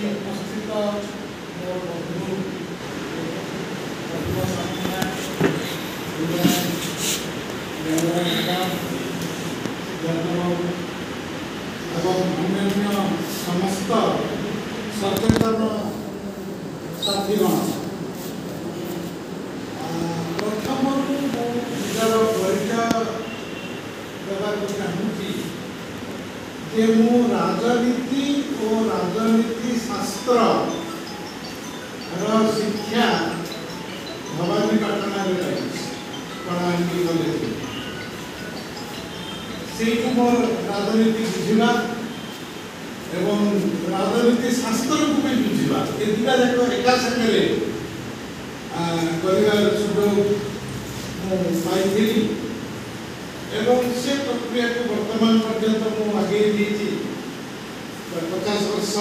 उपस्थित मोर बंधु अन्य समस्त सचेतन साथीगण प्रथम निजर परिचय देवाक चाहूँगी जे मु राजनीति और राजनीति शास्त्र शिक्षा भवानीपाटना कलाहांडी कॉलेज से मोर राजनीति बुझा एवं राजनीति शास्त्र को भी बुझा ये दुटा जाक एका साथे कर सुजोग पाई एवं से प्रक्रिया को वर्तमान पर्यंत मुझे आगे दी 50 वर्ष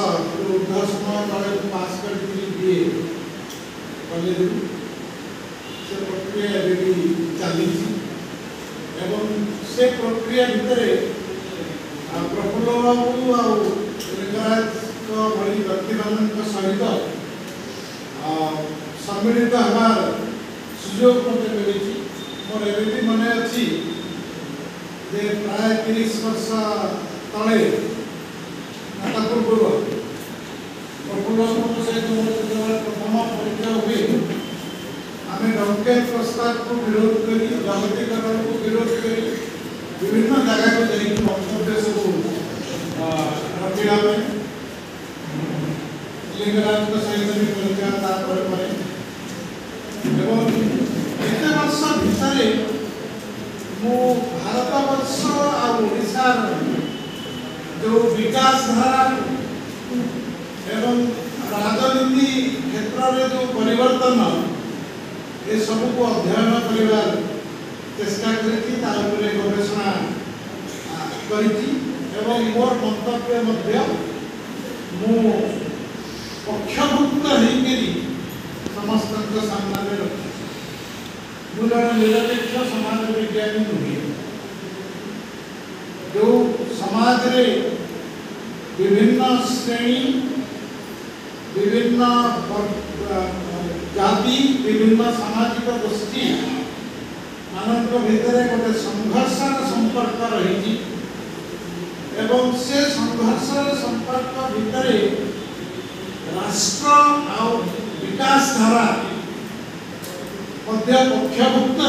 ऊर्ध समय तले पास कर बीए कॉलेज से प्रक्रिया भी चली एवं से प्रक्रिया भितर प्रफुल्ल बाबू आलिंगराज भली व्यक्ति मान सहित सम्मिलित हमार सुजोग मत मिली मोर एवं मन अच्छी जे प्राय 30 वर्ष तले पूर्व प्रफुल्ल सहित प्रथम परिचय हुए आम डंकेल प्रस्ताव को विरोध कर जागतिकरण को विरोध कर विभिन्न जगह को जाकर वक्तव्य सब रखा लिंगराज सहित भी परिचय एत वर्ष भितर मु भारत वर्ष आशार जो विकास धारा एवं राजनीति क्षेत्र में जो परिवर्तन ये सब को अध्ययन कर चेष्टा कर गवेषणा कर मोर मंतव्य मु पक्षभुक्त होकर समस्त सामने रखी मुझे निरपेक्ष समाज विज्ञानी नुहे जो समाज रे विभिन्न श्रेणी विभिन्न जाति विभिन्न सामाजिक गोष्ठी मान भितर गोटे संघर्षर संपर्क रही एवं से संघर्षर संपर्क भितर राष्ट्र आ विकास धारा पक्षभुक्त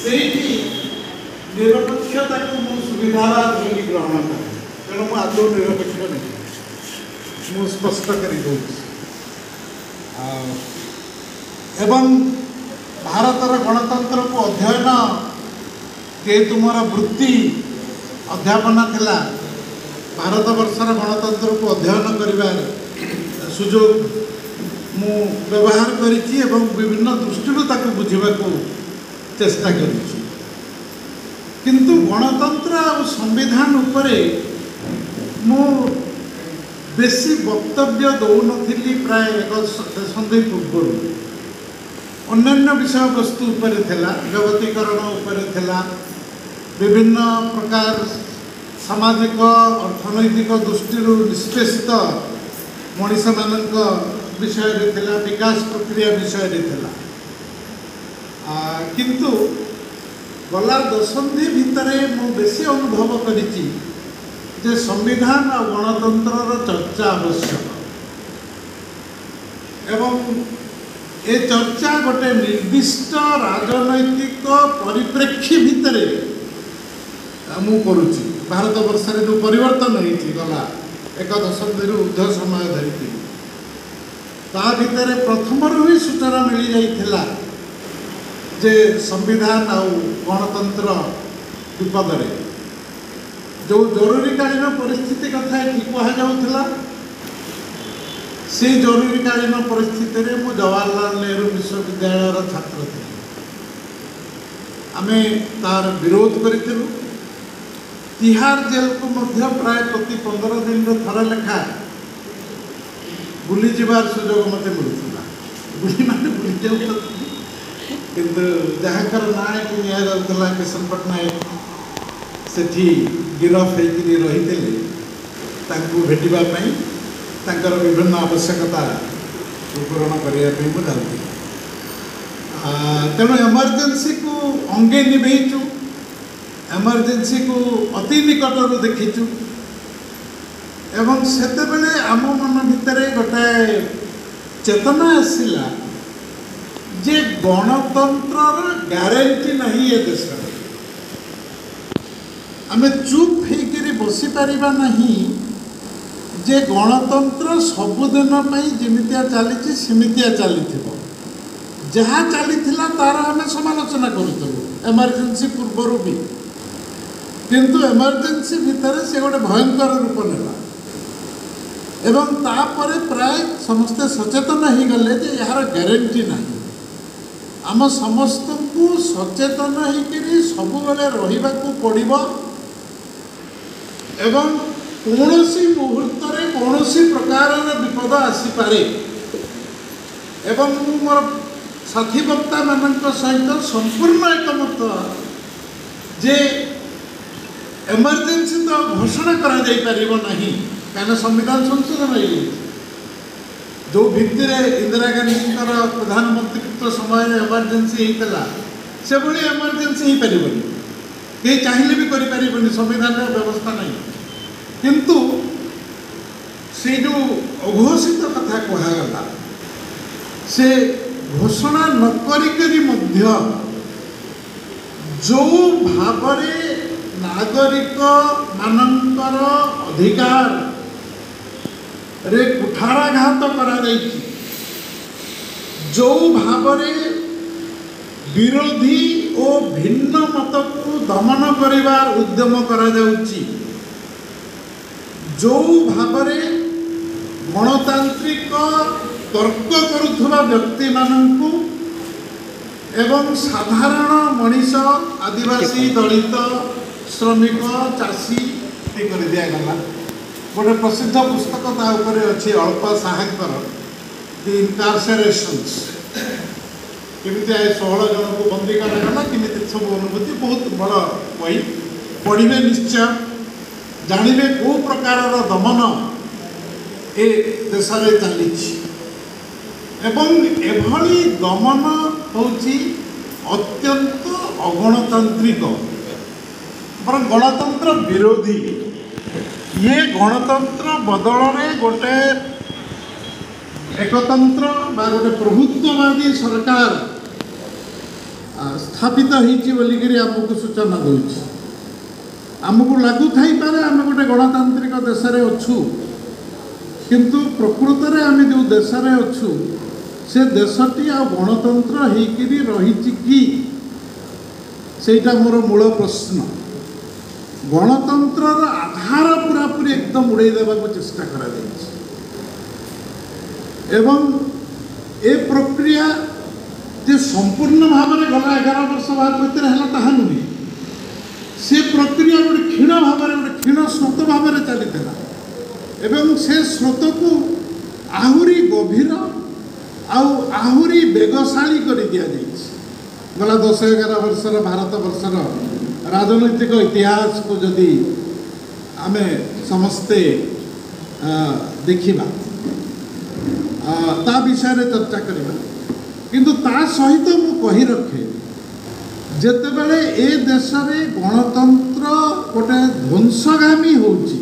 होती निरपेक्षता को मु सुविधावाद ग्रहण करें तेणु मुझे आदौ निरपेक्ष नहीं मु स्पष्ट कर एवं भारतर गणतंत्र को अध्ययन जेहेतु मोर वृत्ति अध्यापना थिला भारत वर्षर गणतंत्र को अध्ययन कर सुजोग मु व्यवहार करिछि एवं विभिन्न दृष्टि ताको बुझिबाको चेष्टा करिछि किंतु गणतंत्र और संविधान उपरे मु बेसी वक्तव्य दौनथिली प्राय एक दशंधि पूर्व अन्य विषय वस्तु उपरे थिला जगतीकरण उपरे थिला विभिन्न प्रकार सामाजिक अर्थनैतिक दृष्टि निष्पेषित मनीष मानक विषय रे थिला विकास प्रक्रिया विषय रे थिला किंतु गला दशंधि भितर मु बेसी अनुभव करिछि जे संविधान और गणतंत्र चर्चा आवश्यक एवं ये चर्चा गोटे निर्दिष्ट राजनैतिक परिप्रेक्षी भितर मु करुछि भारत वर्ष जो परिवर्तन होती गला एक दशंधि ऊर्ध समय धरिकी ता भितर प्रथम ही सूचना मिल जाइथिला जे संविधान और गणतंत्र विपद रे जो जरूरीकालीन परिस्थिति कथा ये कहुला से जरूरीकालीन परिस्थिति रे मु जवाहरलाल नेहरू विश्वविद्यालय छात्र थी आमे तार विरोध करिथिलु तिहार जेल को मध्य प्राय प्रति 15 दिन थर लेखा बुली जीवार सुजोग मत मिलूला बुली माने बुली जाऊ किंतु जहाँकर ना कि निया किशन पट्टनायक से गिरफ होकर रही भेटापी तांकर विभिन्न आवश्यकता पूरण करने जाऊँ तेणु एमरजेंसी को अंगे निभेचु एमरजेंसी को अति निकटर देखीचु एवं सेते बेले आम मन भितर गोटे चेतना आसला जे गणतंत्र ग्यारंटी नहीं ये देश आम चुप होकर बसी पारिबा नहीं जे गणतंत्र सबुदिन जमितिया चली सेमितिया चली जहाँ चली तार आम समालोचना करूँ एमरजेंसी पूर्वर भी किंतु एमरजेंसी भितर से गोटे भयंकर रूप नेला एवं तापर प्राय समस्ते सचेतन हो गले जे यार ग्यारंटी नहीं आम समस्त को सचेतन होकर सब रहा पड़ो एवं कौनसी मुहूर्त कौनसी प्रकार विपद आसीपे एवं मोर साथी वक्ता मान सहित संपूर्ण एकमत जे एमरजेंसी तो घोषणा करा जाई परिबो नहीं कहीं संविधान संशोधन हो जो भित्ति इंदिरा गांधी प्रधानमंत्रित्व समय एमरजेंसी होता से भाई एमरजेंसी हो पार कहीं चाहिए भी करें संविधान व्यवस्था नहीं किंतु से जो अघोषित कथा कहगला से घोषणा न करी मध्य जो भावरे नागरिक मानकर अधिकार रे कुठाराघात करा जो भावरे विरोधी और भिन्न मत को दमन करिवार उद्यम करा जाउची जो भावरे गणतांत्रिक तर्क करुवा व्यक्ति मानू एवं साधारण मनीष आदिवासी दलित श्रमिक चाषी कर दिगला गोटे प्रसिद्ध पुस्तक अच्छी अल्प साहर दि इनकार्सरेशंस केमी 16 जन को बंदी करागला केमी सब अनुभूति बहुत बड़ बही पढ़े निश्चय जानवे कौ प्रकार दमन ए देश में चली एभली दमन होची अत्यंत अगणतांत्रिक बर गणतंत्र विरोधी ये गणतंत्र बदल में गोटे एकतंत्र बा गोटे प्रभुत्ववादी सरकार स्थापित होगी आमको सूचना दूसरी आमको लगु थी पारे आम गोटे गणतांत्रिक देश में अच्छू किंतु प्रकृत में आम जो देश में अच्छू से देशटी आ गणतंत्र होकि रही कि सेटा मोर मूल प्रश्न गणतंत्र आधार पूरा पूरी एकदम उड़े देवा को चेष्टा करा एवं ए प्रक्रिया जे संपूर्ण भाव में गला 11 वर्ष भर है नुहे से प्रक्रिया गोटे क्षीण भाव में गोटे क्षीण स्रोत भाव में चली एवं से स्रोत को आहुरी गभीर आहुरी बेगशाली कर दि गला 10-11 वर्षर भारत वर्षर राजनैतिक इतिहास को जदि आम समस्ते देखा ता विषय में चर्चा करवा किंतु ता सहित मु कही रखे जेतेबेले ए देश में गणतंत्र गोटे ध्वंसगामी होची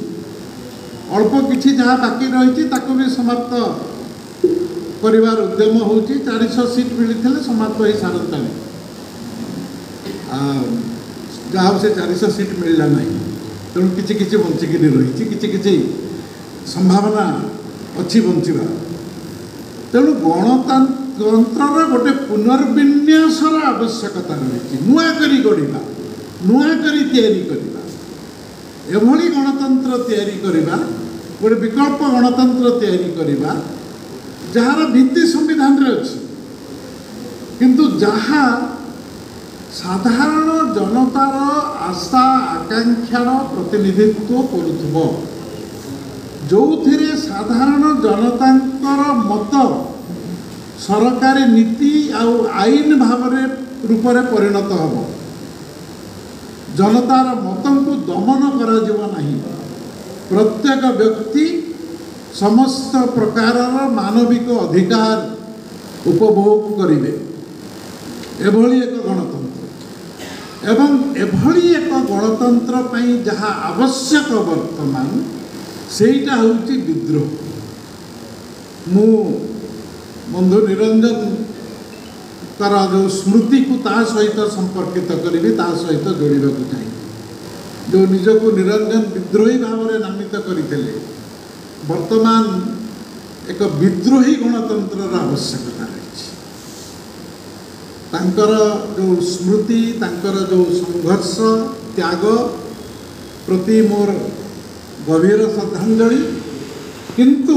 अल्प किछि जहाँ बाकी रही ताको भी समाप्त करिवार उद्यम होची 400 सीट मिलते समाप्त हो सारता जहाँ से 400 सीट मिलला नहीं तेणु किछि किछि बंचिक रही किछि संभावना अच्छी बंचवा तेणु गणतंत्र गोटे पुनर्विन्यासर आवश्यकता रही नुआ करी गढ़ा नुआ करी तैयारी करवा एभली गणतंत्र तैयारी करवा गोटे विकल्प गणतंत्र तैयारी करवा जार भित्ति संविधान रे अछि किंतु जहाँ साधारण जनतार आशा आकांक्षार प्रतिनिधित्व करुथबो जो थिरे साधारण जनतांकर मत सरकारी नीति आउ आईन भाव रूप में परिणत हम जनतार मत को दमन करा नहीं प्रत्येक व्यक्ति समस्त प्रकार मानविक अधिकार उपभोग करेंगे एभली एक गणतंत्र एवं एभली एक गणतंत्र पई जहाँ आवश्यक वर्तमान सेटा होची विद्रोह। मु बंधु निरंजन कर जो स्मृति को ता सहित संपर्कित करी ता सहित जोड़वा चाहिए। जो निजक निरंजन विद्रोही भाव में नामित करते वर्तमान एक विद्रोही गणतंत्र आवश्यकता रही। जो स्मृति तांकर जो संघर्ष त्याग प्रति मोर गभीर श्रद्धांजलि। किंतु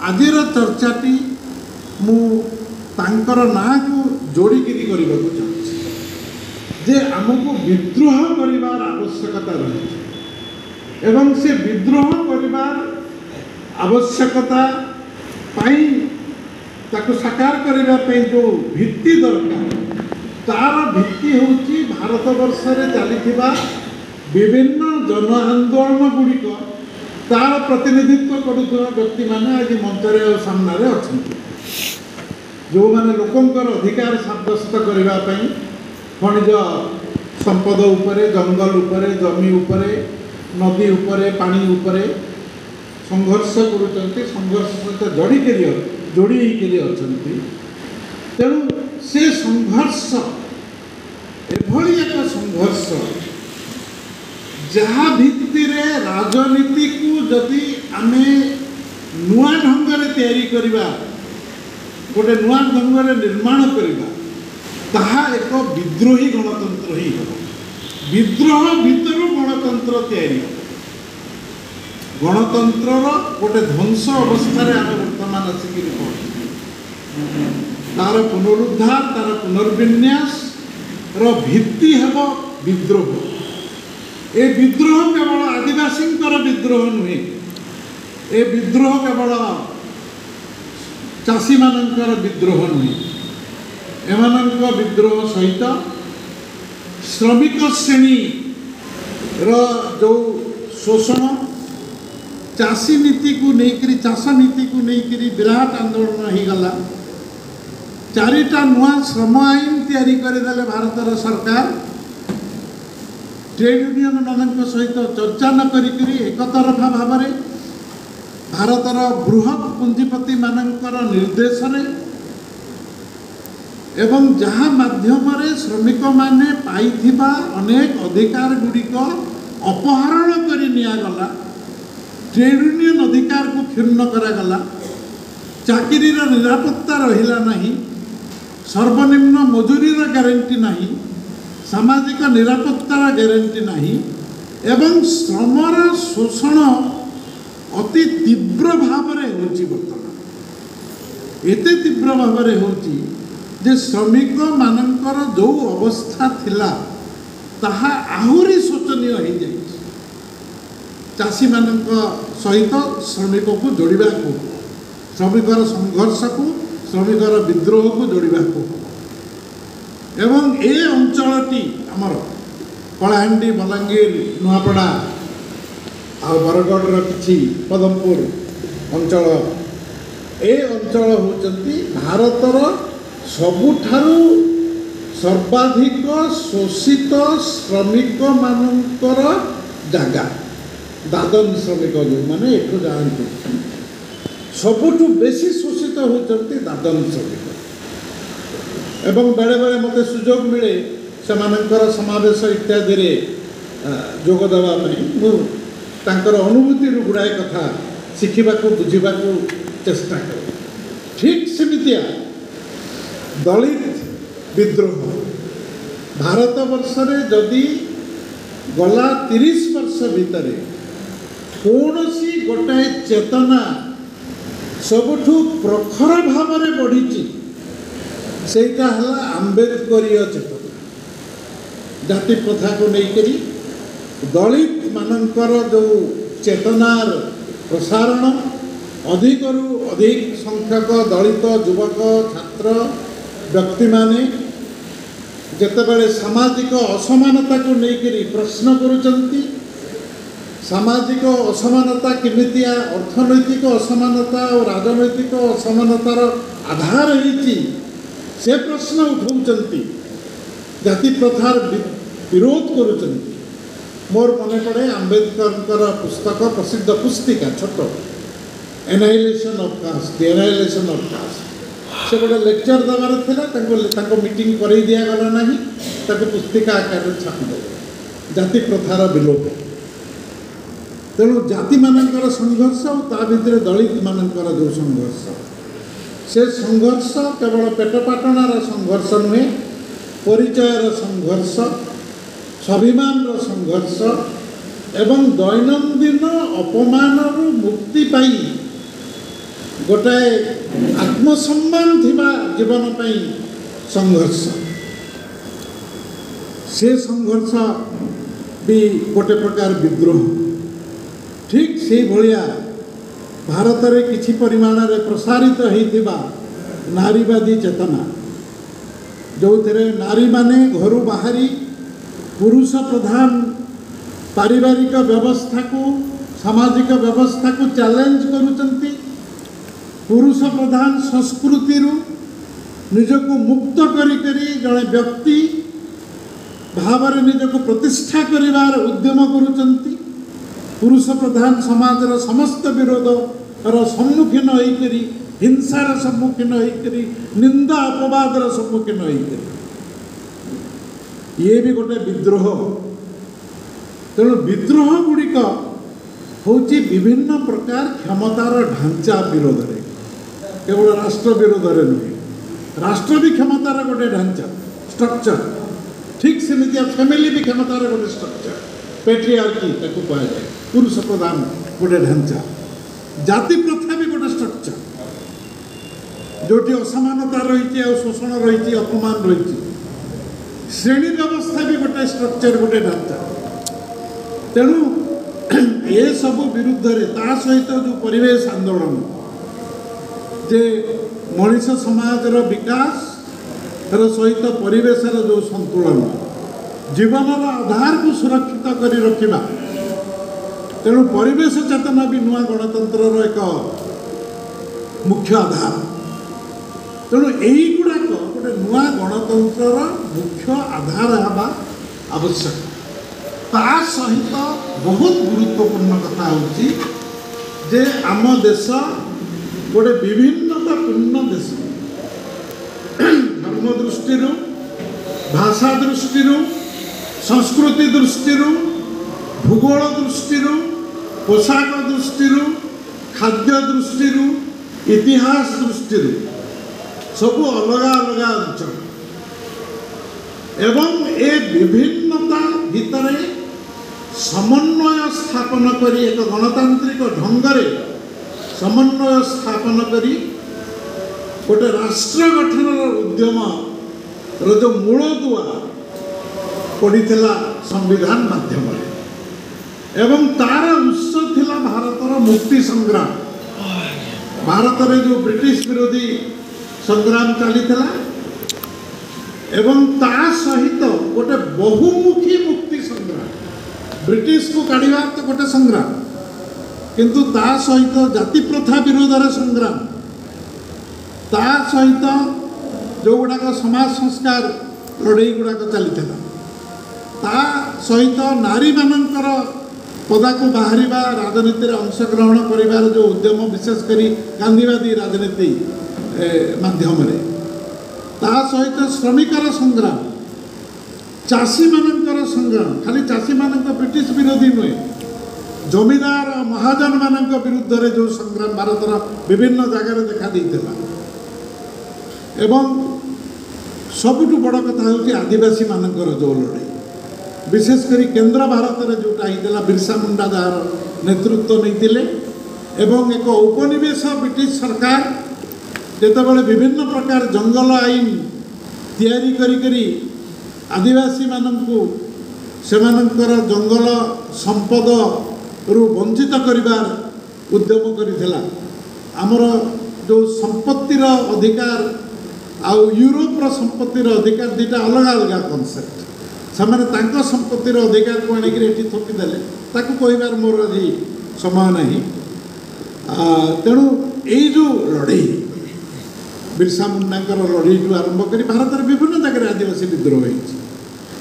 आजिर चर्चाटी मु तांकर नाँ को जोड़िकी करने को चाहूँगी जे आमको विद्रोह करिवार आवश्यकता रही एवं से विद्रोह करिवार आवश्यकता पाई ताको साकार करने पे जो भित्ति दरकार तार भित्ति होची भारत वर्ष रे चलीथिबा विभिन्न जन आंदोलन गुड़िक तार प्रतिनिधित्व करुवा व्यक्ति माने आज मंचरे सामने अच्छा जो माने लोकंकर अधिकार साब्यस्त करने खनिज संपद उपरे जंगल उपरे जमी उपरे नदी उपरे पानी उपरे संघर्ष करुचंती संघर्ष सहित जोड़ी अच्छा। तेणु से संघर्ष एभली एक संघर्ष जहाँ भित्ति रे राजनीति को जदि आमे नुआ ढंग से तैयारी करिबा गोटे नुआ ढंग से निर्माण करिबा ताहा एक विद्रोही गणतंत्र ही हो। विद्रोह भीतर गणतंत्र तैयारी गणतंत्र गोटे ध्वंस अवस्था आम बर्तमान आसिक तार पुनरुद्धार तार पुनर्विन्यास भित्ति हेब विद्रोह। ए विद्रोह केवल आदिवासी विद्रोह नुहे ए विद्रोह केवल चाषी मानकर विद्रोह नुहे एमानक विद्रोह सहित श्रमिक श्रेणी जो शोषण चाषी नीति को लेकर चाष नीति को लेकर विराट आंदोलन हो गला। चारिटा नुआ श्रम आईन तैयारी करदेले भारतर सरकार ट्रेड यूनियन मान सहित चर्चा न करी एक तरफा भाव में भारतर बृहत पुंजीपति मानकर निर्देश एवं जहाँ माध्यम श्रमिक माने पाइथिबा अनेक अधिकार गुड़िक अपहरण कर निगला। ट्रेड यूनियन अधिकार को क्षुण्ण करागला। चाकरी निरापत्ता रहिला नहीं। सर्वनिम्न मजूरीर ग्यारंटी नहीं। सामाजिक निरापत्तार ग्यारंटी नहीं एवं श्रमर शोषण अति तीव्र भाव में होची। वर्तमान एते तीव्र भाव में होची जे श्रमिक मानकर जो अवस्था थिला ताहा आहुरी शोचनीय हो जाए। चाषी मानक सहित श्रमिक को जोड़वा को श्रमिकर संघर्ष को श्रमिकर विद्रोह को जोड़वा को एवं ए अंचलटी आमर कलाहांडी बलांगीर नुआपड़ा आ बरगढ़ किछि पदमपुर अंचल ए अंचल होचंती भारतर सबुठारु सर्वाधिक शोषित श्रमिक मानकर जगह दादन श्रमिक जो माने एठू जानते सबुठू बेसी शोषित होचंती दादन श्रमिक एवं बेले बेले मते सुजोग मिले सेमानंकर समावेश इत्यादि रे जोग देवा मु तांकर अनुभूति गुड़ाए कथा शिखा बुझा चेष्टा कर। ठीक सेमितिया दलित विद्रोह भारत वर्ष रे जदि गला 30 वर्ष भितर कौन सी गोटाए चेतना सबुठू प्रखर भाव में बढ़ी सेटा हला आंबेडकरीय चेतना। जाति प्रथा को लेकर दलित मानकर जो चेतनार प्रसारण अधिकरू अधिक संख्यक दलित युवक छात्र व्यक्ति माने जेतेबेले सामाजिक असमानता को लेकर प्रश्न करुचंती सामाजिक असमानता केमितिया अर्थनैतिक असमानता और राजनैतिक असमानतार आधार होती से प्रश्न उठाउछन्ति जाति प्रथार विरोध करुछन्ति। मोर मन पड़े आंबेडकर पुस्तक प्रसिद्ध पुस्तिका छोट annihilation of caste annihilation of caste से गोटे लेक्चर देवार था मीटिंग कर दिया गला नहीं पुस्तिका आकार छापी जाति प्रथार विलोप तेणु जाति मानकर संघर्ष और ता भितर दलित मानकर जो संघर्ष से संघर्ष केवल पेटपाटणार संघर्ष नुहे परिचयर संघर्ष स्वाभिमान संघर्ष एवं दैनंदिन अपमान मुक्ति पाई गोटाए आत्मसम्मान थिबा जीवन पाई संघर्ष से संघर्ष भी गोटे प्रकार विद्रोह ठीक से भलिया भारत रे किछि परिमाण रे प्रसारित होइथिबा नारीवादी चेतना जो थे नारी माने घरु बाहरी पुरुष प्रधान पारिवारिक व्यवस्था को सामाजिक व्यवस्था को चैलेंज करुचंती पुरुष प्रधान संस्कृति निजको मुक्त करी जड़े व्यक्ति भाव निजको प्रतिष्ठा करिवार उद्यम करुचंती पुरुष प्रधान समाजर समस्त विरोध सम्मुखीन होइकरी हिंसार सम्मुखीन होइकरी निंदा अपवादर सम्मुखीन होइकरी ये भी गोटे विद्रोह तेणु विद्रोह गुड़िक होची विभिन्न प्रकार क्षमतार ढांचा विरोध रे केवल राष्ट्र विरोध रे नुहे राष्ट्र भी क्षमतार गोटे ढांचा स्ट्रक्चर ठीक सेमितिया फैमिली भी क्षमतार गोटे स्ट्रक्चर पेट्रियार्की ताकू कहा जाए पुरुष प्रधान गोटे ढांचा जाति प्रथा भी गोटे स्ट्रक्चर जोटी असमानता रही शोषण रही अपमान रही श्रेणी व्यवस्था भी गोटे स्ट्रक्चर गोटे ढांचा तेणु ये सब विरुद्ध रे ता सहित जो परिवेश आंदोलन जे मनीष समाज विकास सहित परिवेश जो संतुलन जीवन आधार को सुरक्षित करी रखिबा तेणु परिवेश चेतना भी नुआ गणतंत्र एक मुख्य आधार तेणु यही गुड़ाक गोटे नुआ गणतंत्र मुख्य आधार हवा आवश्यक ता सहित बहुत गुरुत्वपूर्ण कथा होची जे आम देश गोटे विभिन्नतापूर्ण देश धर्म दृष्टि भाषा दृष्टि संस्कृति दृष्टि भूगोल दृष्टि पोशाक दृष्टि खाद्य दृष्टि इतिहास दृष्टि सब अलग अलग अंचल एवं ए विभिन्नता भितर समन्वय स्थापन करी एक गणतांत्रिक ढंगरे समन्वय स्थापन करी गोटे राष्ट्र गठन उद्यम जो मूलदुआ पड़ीला संविधान माध्यम एवं तार उत्स थिला भारतर मुक्ति संग्राम भारत रे जो ब्रिटिश विरोधी संग्राम चलीथिला एवं ता सहित गोटे बहुमुखी मुक्ति संग्राम ब्रिटिश को काढ़ा तो गोटे संग्राम किंतु ता सहित जाति प्रथा विरोध संग्राम ता सहित जो गुड़ाक समाज संस्कार लड़ई गुड़ाक चली ता सहित नारी मानकर पदा को बाहर राजनीति अंशग्रहण कर जो उद्यम विशेषकर गांधीवादी राजनीति माध्यम ता सहित श्रमिकर संग्राम चाषी मानकर संग्राम खाली चाषी मानक ब्रिटिश विरोधी नुहे जमीदार महाजन मान विरुद्ध रे जो संग्राम भारतर विभिन्न जगार देखा देता एवं सबुठु बड़ कथा हूँ आदिवासी मानकर जो लड़ाई विशेषकर केंद्र भारत में जोटा होता बिरसा मुंडा जार नेतृत्व नहीं एवं एक उपनिवेश ब्रिटिश सरकार जितेबाला विभिन्न प्रकार जंगल आईन तैयारी करी आदिवासी मानू से जंगल संपद रु वंचित करिवार उद्यम करिथिला आमर जो संपत्तिर अधिकार आउ यूरोपर संपत्तिर अधिकार दुटा अलग अलग कनसेप्ट से संपत्तिर अधिकार को आनिक थोपीदे ताकू कहबार मोर आज समय नहीं। तेणु यही जो लड़े बिरसा मुंडा लड़े आरंभ कर भारत विभिन्न जगह आदिवासी विद्रोह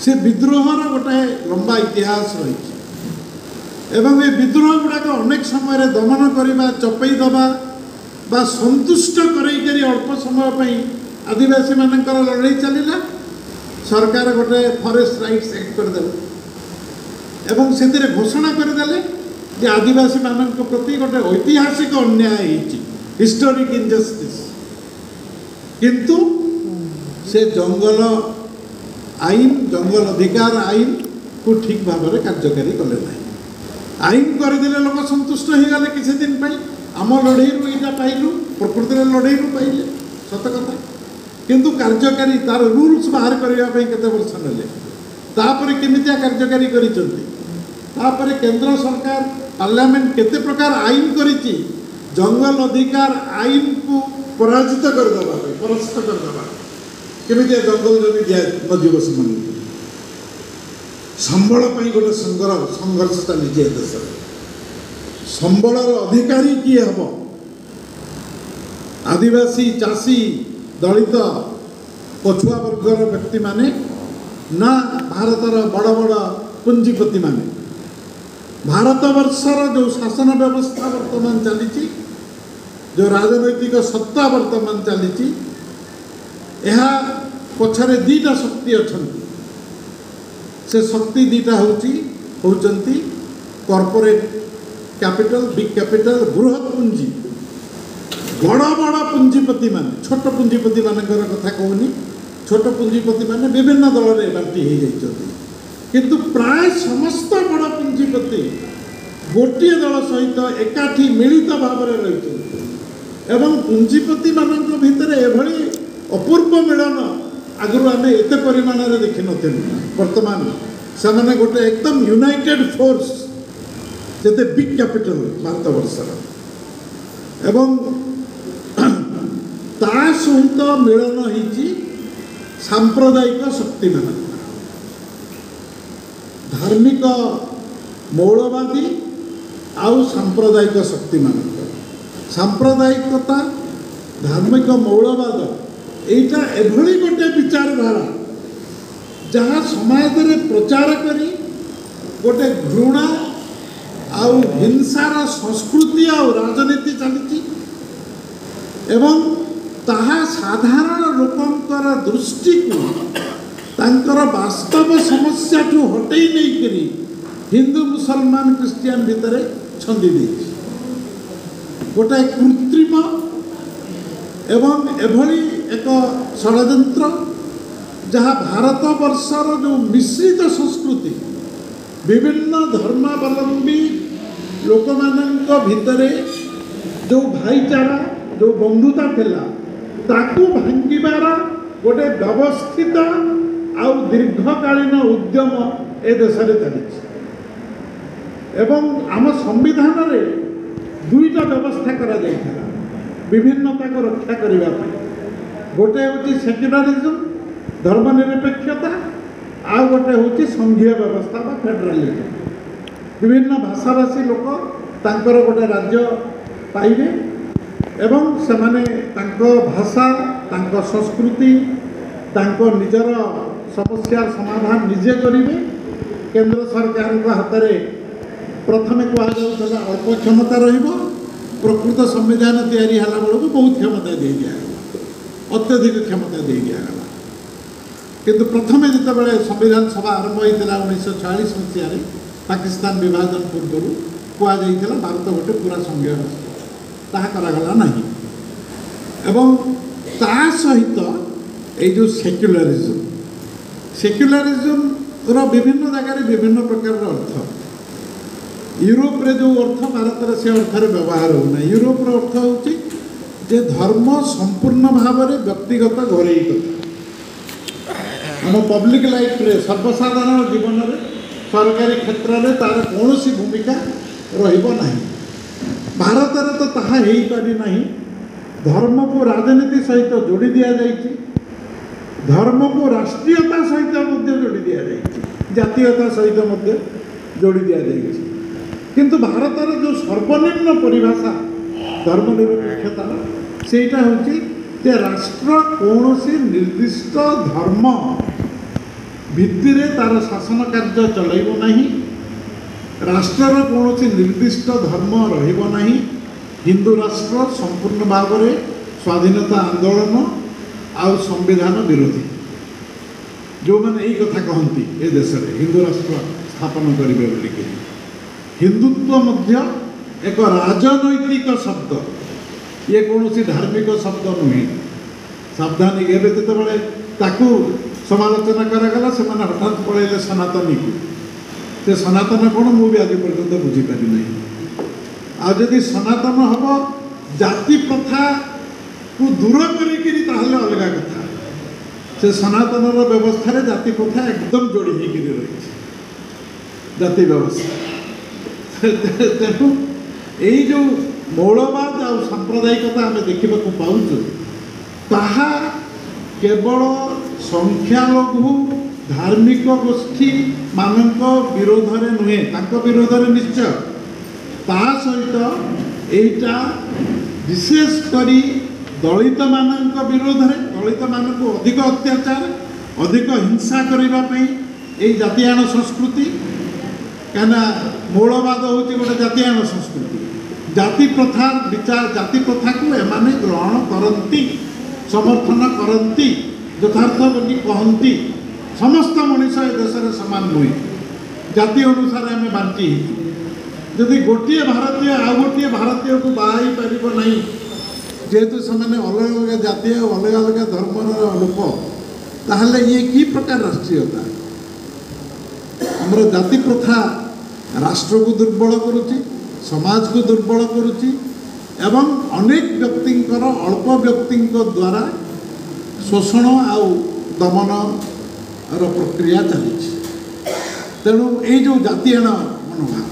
से विद्रोहर गोटे लंबा इतिहास रही एवं ये विद्रोह गुड़ाक अनेक समय दमन करवा चपई दबा बा संतुष्ट कर अल्प समय आदिवासी मानकर लड़ाई चलला। सरकार गोटे फॉरेस्ट राइट्स एक्ट करदे एवं से घोषणा करदे जे आदिवासी मान प्रति गोटे ऐतिहासिक अन्याय हिस्टोरिक इनजस्टिस किंतु से जंगल आईन जंगल अधिकार आईन को ठीक भाव में कार्यकारी कले ना। आईन करदे लोक संतुष्ट हो गले किसी दिन आम लड़ई यहाँ पाइलु प्रकृति लड़ई पाइले सत कथा किंतु कार्यकारी तार रूल्स बाहर करने केते वर्ष ने केमितिया कार्यकारी कर केंद्र सरकार पार्लियामेंट केते प्रकार आईन करिछि जंगल अधिकार आईन को पराजित करदेवा परास्त करदेवा केमितिया जंगल जमी दिया नजीब से संबल गोटे संघर्ष चली देश संबल अधिकारी किए हम आदिवासी चाषी दलित पछुआ वर्गर व्यक्ति माने ना भारतर बड़ बड़ पुंजीपति माने भारत वर्षर जो शासन व्यवस्था वर्तमान चली जो राजनैतिक सत्ता वर्तमान चली पछरे दीटा शक्ति अच्छा से शक्ति दीटा होचंती कॉर्पोरेट कैपिटल बिग कैपिटल बृहत पुंजी बड़ बड़ पुंजीपति मान छोट पुंजीपति मान कथा कहूनी छोट पुंजीपति मान विभिन्न दल में बांटी हो जाती किंतु प्राय समस्त बड़ पुंजीपति गोटे दल सहित एकाठी मिलित भाव में रही एवं पुंजीपति मान भितर एभली अपूर्व मिलन आगु आम एत परिमाण देखी नु वर्तमान से गोटे एकदम यूनाइटेड फोर्स जते बिग कैपिटल भारत वर्षर एवं ता सहित मिलन होती सांप्रदायिक शक्ति मान धार्मिक मौलवादी आउ सांप्रदायिक शक्ति मान सांप्रदायिकता धार्मिक मौलवाद एटा एभली गोटे विचारधारा जहाँ समाज में प्रचार करी गोटे घृणा आउ हिंसार संस्कृति आउ राजनीति चली एवं ताहा साधारण लोकंकर दृष्टि को तांकर वास्तव समस्या ठू हटई नहीं करी हिंदू मुसलमान क्रिश्चियन भितर छंदी देछि गोटे कृत्रिम एवं एभली एक षड्यंत्र जहाँ भारत वर्षर जो मिश्रित संस्कृति विभिन्न धर्मावलंबी लोक मानक भितरे जो भाईचारा जो बंधुता थिला ताकू भांगिबार गोटे व्यवस्थित आउ दीर्घकालीन उद्यम ए देश में चली एवं आम संविधान रे दुईटा व्यवस्था करा जाइथिला विभिन्नता को रक्षा करने गोटे हूँ सेक्युलरिज्म धर्मनिरपेक्षता आ गोटे हूँ संघीय व्यवस्था बा फेडरालिज्म विभिन्न भाषाभाषी लोक तांकर गोटे राज्य पाइबे एवं सेमाने तांको भाषा तांको संस्कृति तांको निजर समस्या समाधान निजे करेंगे केंद्र सरकार हाथ में प्रथम कहला अल्प क्षमता रहिबो प्रकृत संविधान तैयारी हला बेलू बहुत क्षमता दे दिया अत्यधिक क्षमता दे दिया किंतु प्रथम जिते संविधान सभा आरंभ होता 1946 मसीह पाकिस्तान विभाजन पूर्व कहुला भारत गोटे पूरा संघीय राष्ट्र ताहा करागला नहीं एवं ता सहित ये जो सेक्युलरिज्म विभिन्न जगह विभिन्न प्रकार अर्थ यूरोप रे जो अर्थ भारत से अर्थर व्यवहार होना यूरोप अर्थ हूँ जे धर्म संपूर्ण भाव में व्यक्तिगत घरे आम पब्लिक लाइफ रे सर्वसाधारण जीवन में सरकारी क्षेत्र में तार कौन सी भूमिका रही भारत में तो ताहा हो पारि नहीं धर्म को राजनीति सहित जोड़ी दि जाइए धर्म को राष्ट्रीयता सहित जोड़ी दि जाइए जातीयता सहित जोड़ी दि जाइए किंतु भारतर जो सर्वनिम्न परिभाषा धर्मनिरपेक्षतार सेटा होची जे राष्ट्र कौनसी निर्दिष्ट धर्म भित्तिरे तार शासन कार्य चलैब नहीं, राष्ट्रर कौनसी निर्दिष्ट धर्म रहिब नहीं, हिंदू राष्ट्र संपूर्ण भाव में स्वाधीनता आंदोलन आउ संविधान विरोधी जो मैंने यही कथा कहती ए देश में हिंदू राष्ट्र स्थापन करेंगे बोलिक हिंदुत्व मध्य एक राजनैतिक शब्द ये कौन सी धार्मिक शब्द नुहे सावधानी एवं जिते ताकू समालोचना करागला से हठात पलैले सनातनी को से सनातन कौन मुझे आज पर्यटन बुझीपारि ना आदि सनातन हम जाति प्रथा को दूर कर अलग कथा से सनातन व्यवस्था जाति प्रथा एकदम जोड़ी होकर रही जाति व्यवस्था तेणु यही जो मौलवाद आ सांप्रदायिकता आम देखा पाचु ताहा केवल संख्यालघु धार्मिक गोष्ठी मानक विरोध में नुहे विरोध में निश्चय ता सहित एटा विशेषकर दलित मानक विरोध में दलित मानक अधिक अत्याचार अधिक हिंसा करने यही जातियाण संस्कृति कहना मौलवाद हूँ गोटे जातियाण संस्कृति जाति प्रथा विचार जाति प्रथा को एमाने ग्रहण करती समर्थन करती यथार्थ बोली कहती समस्त मनीष ए देश में सामान नुहे जाति अनुसार आम बांटी जदि गोटे भारतीय आउ गोटे भारतीय को बाहर पार नहीं जेहेतु से अलग अलग जाति अलग अलग धर्म लोक ताहले ये कि प्रकार राष्ट्रीयता हमर जाति प्रथा राष्ट्र को दुर्बल करुच्ची समाज को दुर्बल करुच्ची एवं अनेक व्यक्तिंकर अल्प व्यक्ति द्वारा शोषण आउ दमन प्रक्रिया चली तेणु ये जो जातियाण मनोभाव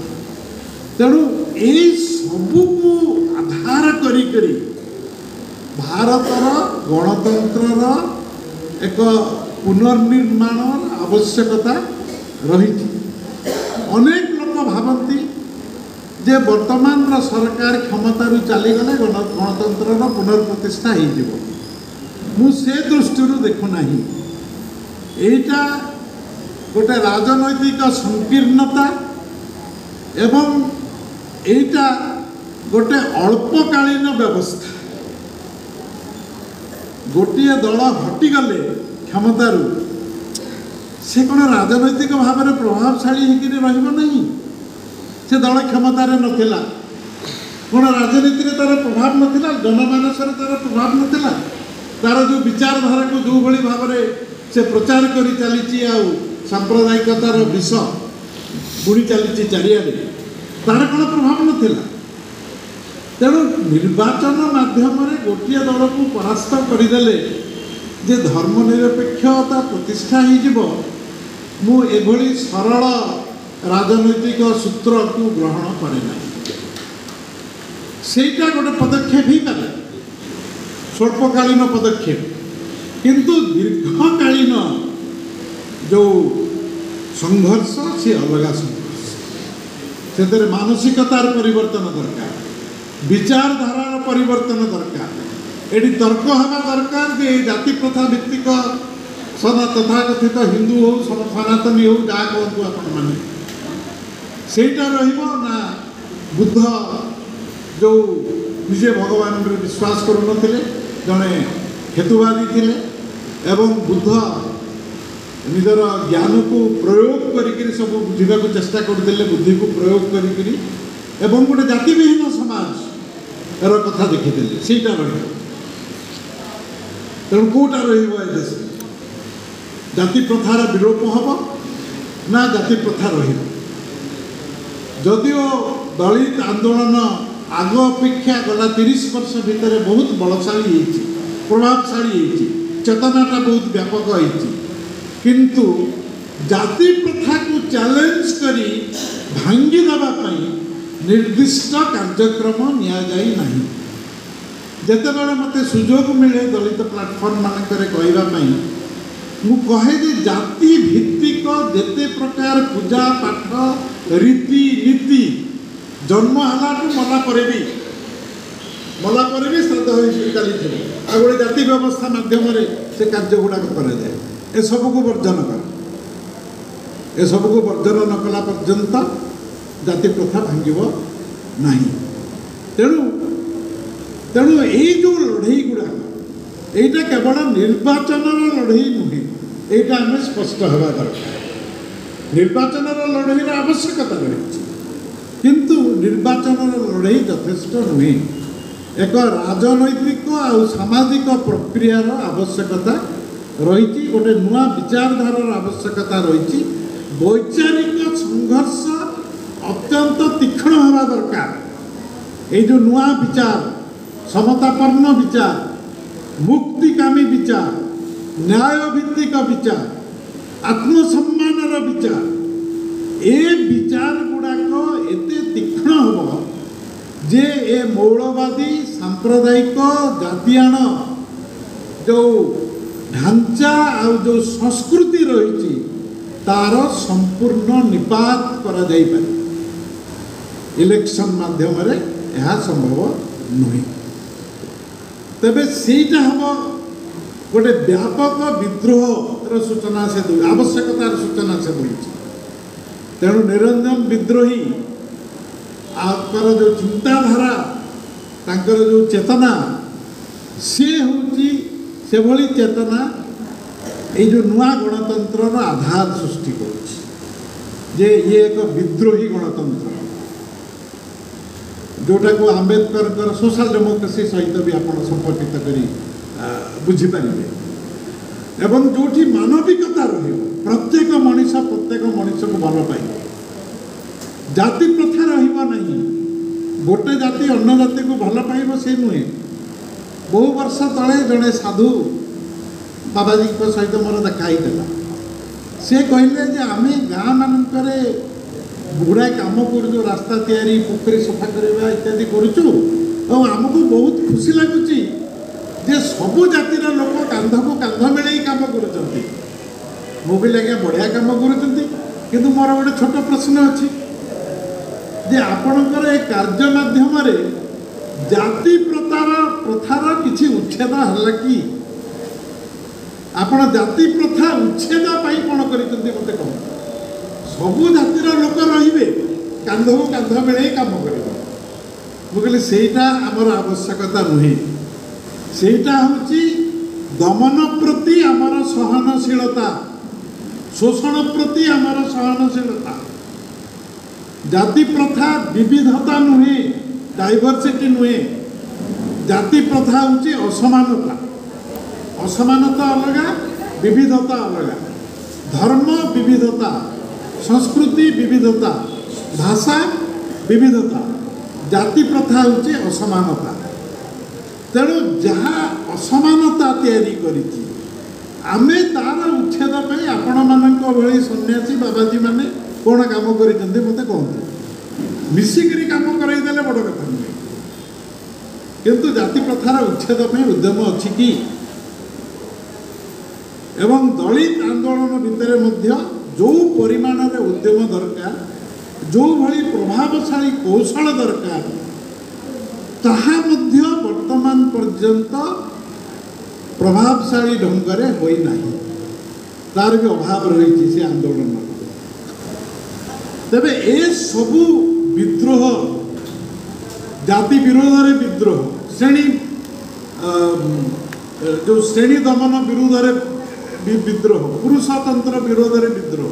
तेणु यही सबू को आधार करी भारतर गणतंत्र एक पुनर्निर्माण आवश्यकता रही अनेक लोग भावती जे वर्तमान सरकार क्षमतारू चलीगले गणतंत्र पुनर्प्रतिष्ठा हो से दृष्टि देखुना यहीटा गोटे राजनैतिक संकीर्णता एवं यहीटा गोटे अल्पकालीन व्यवस्था गोटे दल हटिगले क्षमतारू से कौन राजनैतिक भाव में प्रभावशाली होकर नहीं से दल क्षमतार नथिला कौन राजनीति में तार प्रभाव नथिला जनमानस तार प्रभाव नथिला तार जो विचारधारा को जो भली भाव में से प्रचार करी चली सांप्रदायिकतार विष बुणी चली चारियाडे तार कौन प्रभाव नथिला तेणु निर्वाचन माध्यम गोटे दल को परास्त करदेले जे धर्मनिरपेक्षता प्रतिष्ठा हो एभली सरल राजनैतिक सूत्र को ग्रहण करे ना सेटा गोटे पदक्षेप ही पारे स्वल्पकालीन पदक्षेप किंतु दीर्घकालीन जो संघर्ष से अलग संघर्ष से मानसिकतार परिवर्तन दरकार विचारधारार परिवर्तन दरकार ये तर्क हवा दरकार जे जाति प्रथा भित्तिक सदा तथाकथित हिंदू हो सनातनी हो जहाँ कहतु आपण मैंने सेटा ना बुद्ध जो निजे भगवान विश्वास करूँ जड़े हेतुवादी थिले एवं बुद्ध निजर ज्ञान को प्रयोग करी सब बुझा चेष्टा करते बुद्धि को प्रयोग करी एवं गोटे जातिविहीन समाज एर कथा देखीदे सेटा तेणु कौटा रही जाति प्रथार विलोप हम ना जाति प्रथा रदियो दलित आंदोलन आग अपेक्षा गला 30 वर्ष भितर बहुत बलशाली प्रभावशाली चेतनाटा बहुत व्यापक किंतु जाति प्रथा को चैलेंज करी भांगी देवाई निर्दिष्ट कार्यक्रम नि जितेबाला मत सुजोग मिले दलित प्लाटफर्म मानक कहवाई मु कहे जे जाति भित्तिक जेते प्रकार पूजा पाठ रीति नीति जन्म हलाठू मला पर भी श्राद्ध चली आ गए जाति व्यवस्था मध्यम से कार्य गुड़ाक कर सबको वर्जन कर ए सबको वर्जन न कला पर्यंत जाति प्रथा भांग ना तेणु तेणु ये जो लड़ई गुड़ाक यहीटा केवल निर्वाचन लड़ई नुहे यहाँ आम स्पष्ट हवा दरकार निर्वाचन लड़ईर आवश्यकता रही किंतु निर्वाचन लड़ई यथेष्ट नुहे एक राजनैतिक और सामाजिक प्रक्रियार आवश्यकता रही गोटे नुआ विचारधारार आवश्यकता रही वैचारिक संघर्ष अत्यंत तीक्ष्ण हवा दरकार ये जो नुआ विचार समतापन्न विचार मुक्तिकामी विचार न्यायभित्तिक विचार आत्मसम्मानर विचार ए विचार गुड़ाक एते तीक्ष्ण हम जे ए मौलवादी सांप्रदायिक जातियाण जो ढांचा और जो संस्कृति रही तार संपूर्ण निपात करा जाई पारे इलेक्शन माध्यम रे यह संभव नुहे तबे सेटा हम गोटे व्यापक विद्रोह सूचना से आवश्यकतार सूचना से मिली तेणु निरंजन विद्रोही आकर जो चिंताधारा तांकर जो चेतना सी हूँ से भली चेतना ये जो नुआ गणतंत्र आधार सृष्टि कर ये एक विद्रोही गणतंत्र जोटा को आंबेडकर सोशल डेमोक्रेसी सहित भी आप संपर्कित करी बुझीपारे एवं जो मानविकता प्रत्येक मनीष को भल पाए जाति प्रथा रही गोटे जाति अन्य जाति को भल पाइब से नुहे बहु वर्ष तले जड़े साधु बाबाजी सहित मोर देखाई सी कहले आम गाँ मानक गुड़ाए कम कर रास्ता तैयारी पोखरी सफा करवा इत्यादि करूँ आमको बहुत खुशी लगुच जे सबु जातिर लोक कांध को कांध मिले कम कर लगे बढ़िया कम कर मोर गोटे छोट प्रश्न अच्छी जे आपणकर ए कार्य माध्यम जाति प्रथार किसी उच्छेद है कि आपण जाति प्रथा उच्छेद कौन कर मत कह सबू जातिर लोक रे कांध को कांध मिले कम कर सेटा आमर आवश्यकता नुहे सेटा हूँ दमन प्रति आमर सहनशीलता शोषण प्रति आमर सहनशीलता जाति प्रथा विविधता नुहे डाइवर्सिटी नुहे जाति प्रथा हूँ असमानता असमानता अलग विविधता अलग धर्म विविधता संस्कृति विविधता भाषा विविधता जाति प्रथा हूँ असमानता तेणु जहाँ असमानता तैयारी करिछि आमे तार उच्छेद पे आपण मानक भली सन्यासी बाबाजी माने कौन काम कर मत कहते मिसिकी कम करदेले बड़ कथा नुहे किंतु जाति प्रथार उच्छेद उद्यम अच्छी कि एवं दलित आंदोलन भितर मध्य जो परिमाण उद्यम दरकार जो भली प्रभावशाली कौशल दरकार ताहा मध्य वर्तमान पर्यंत प्रभावशाली ढंग से होई नाही तार भी अभाव रही से आंदोलन तेबे ए सबू विद्रोह जाति विरोध रे विद्रोह श्रेणी जो श्रेणी दमन विरोध रे विद्रोह पुरुषतंत्र विरोध रे विद्रोह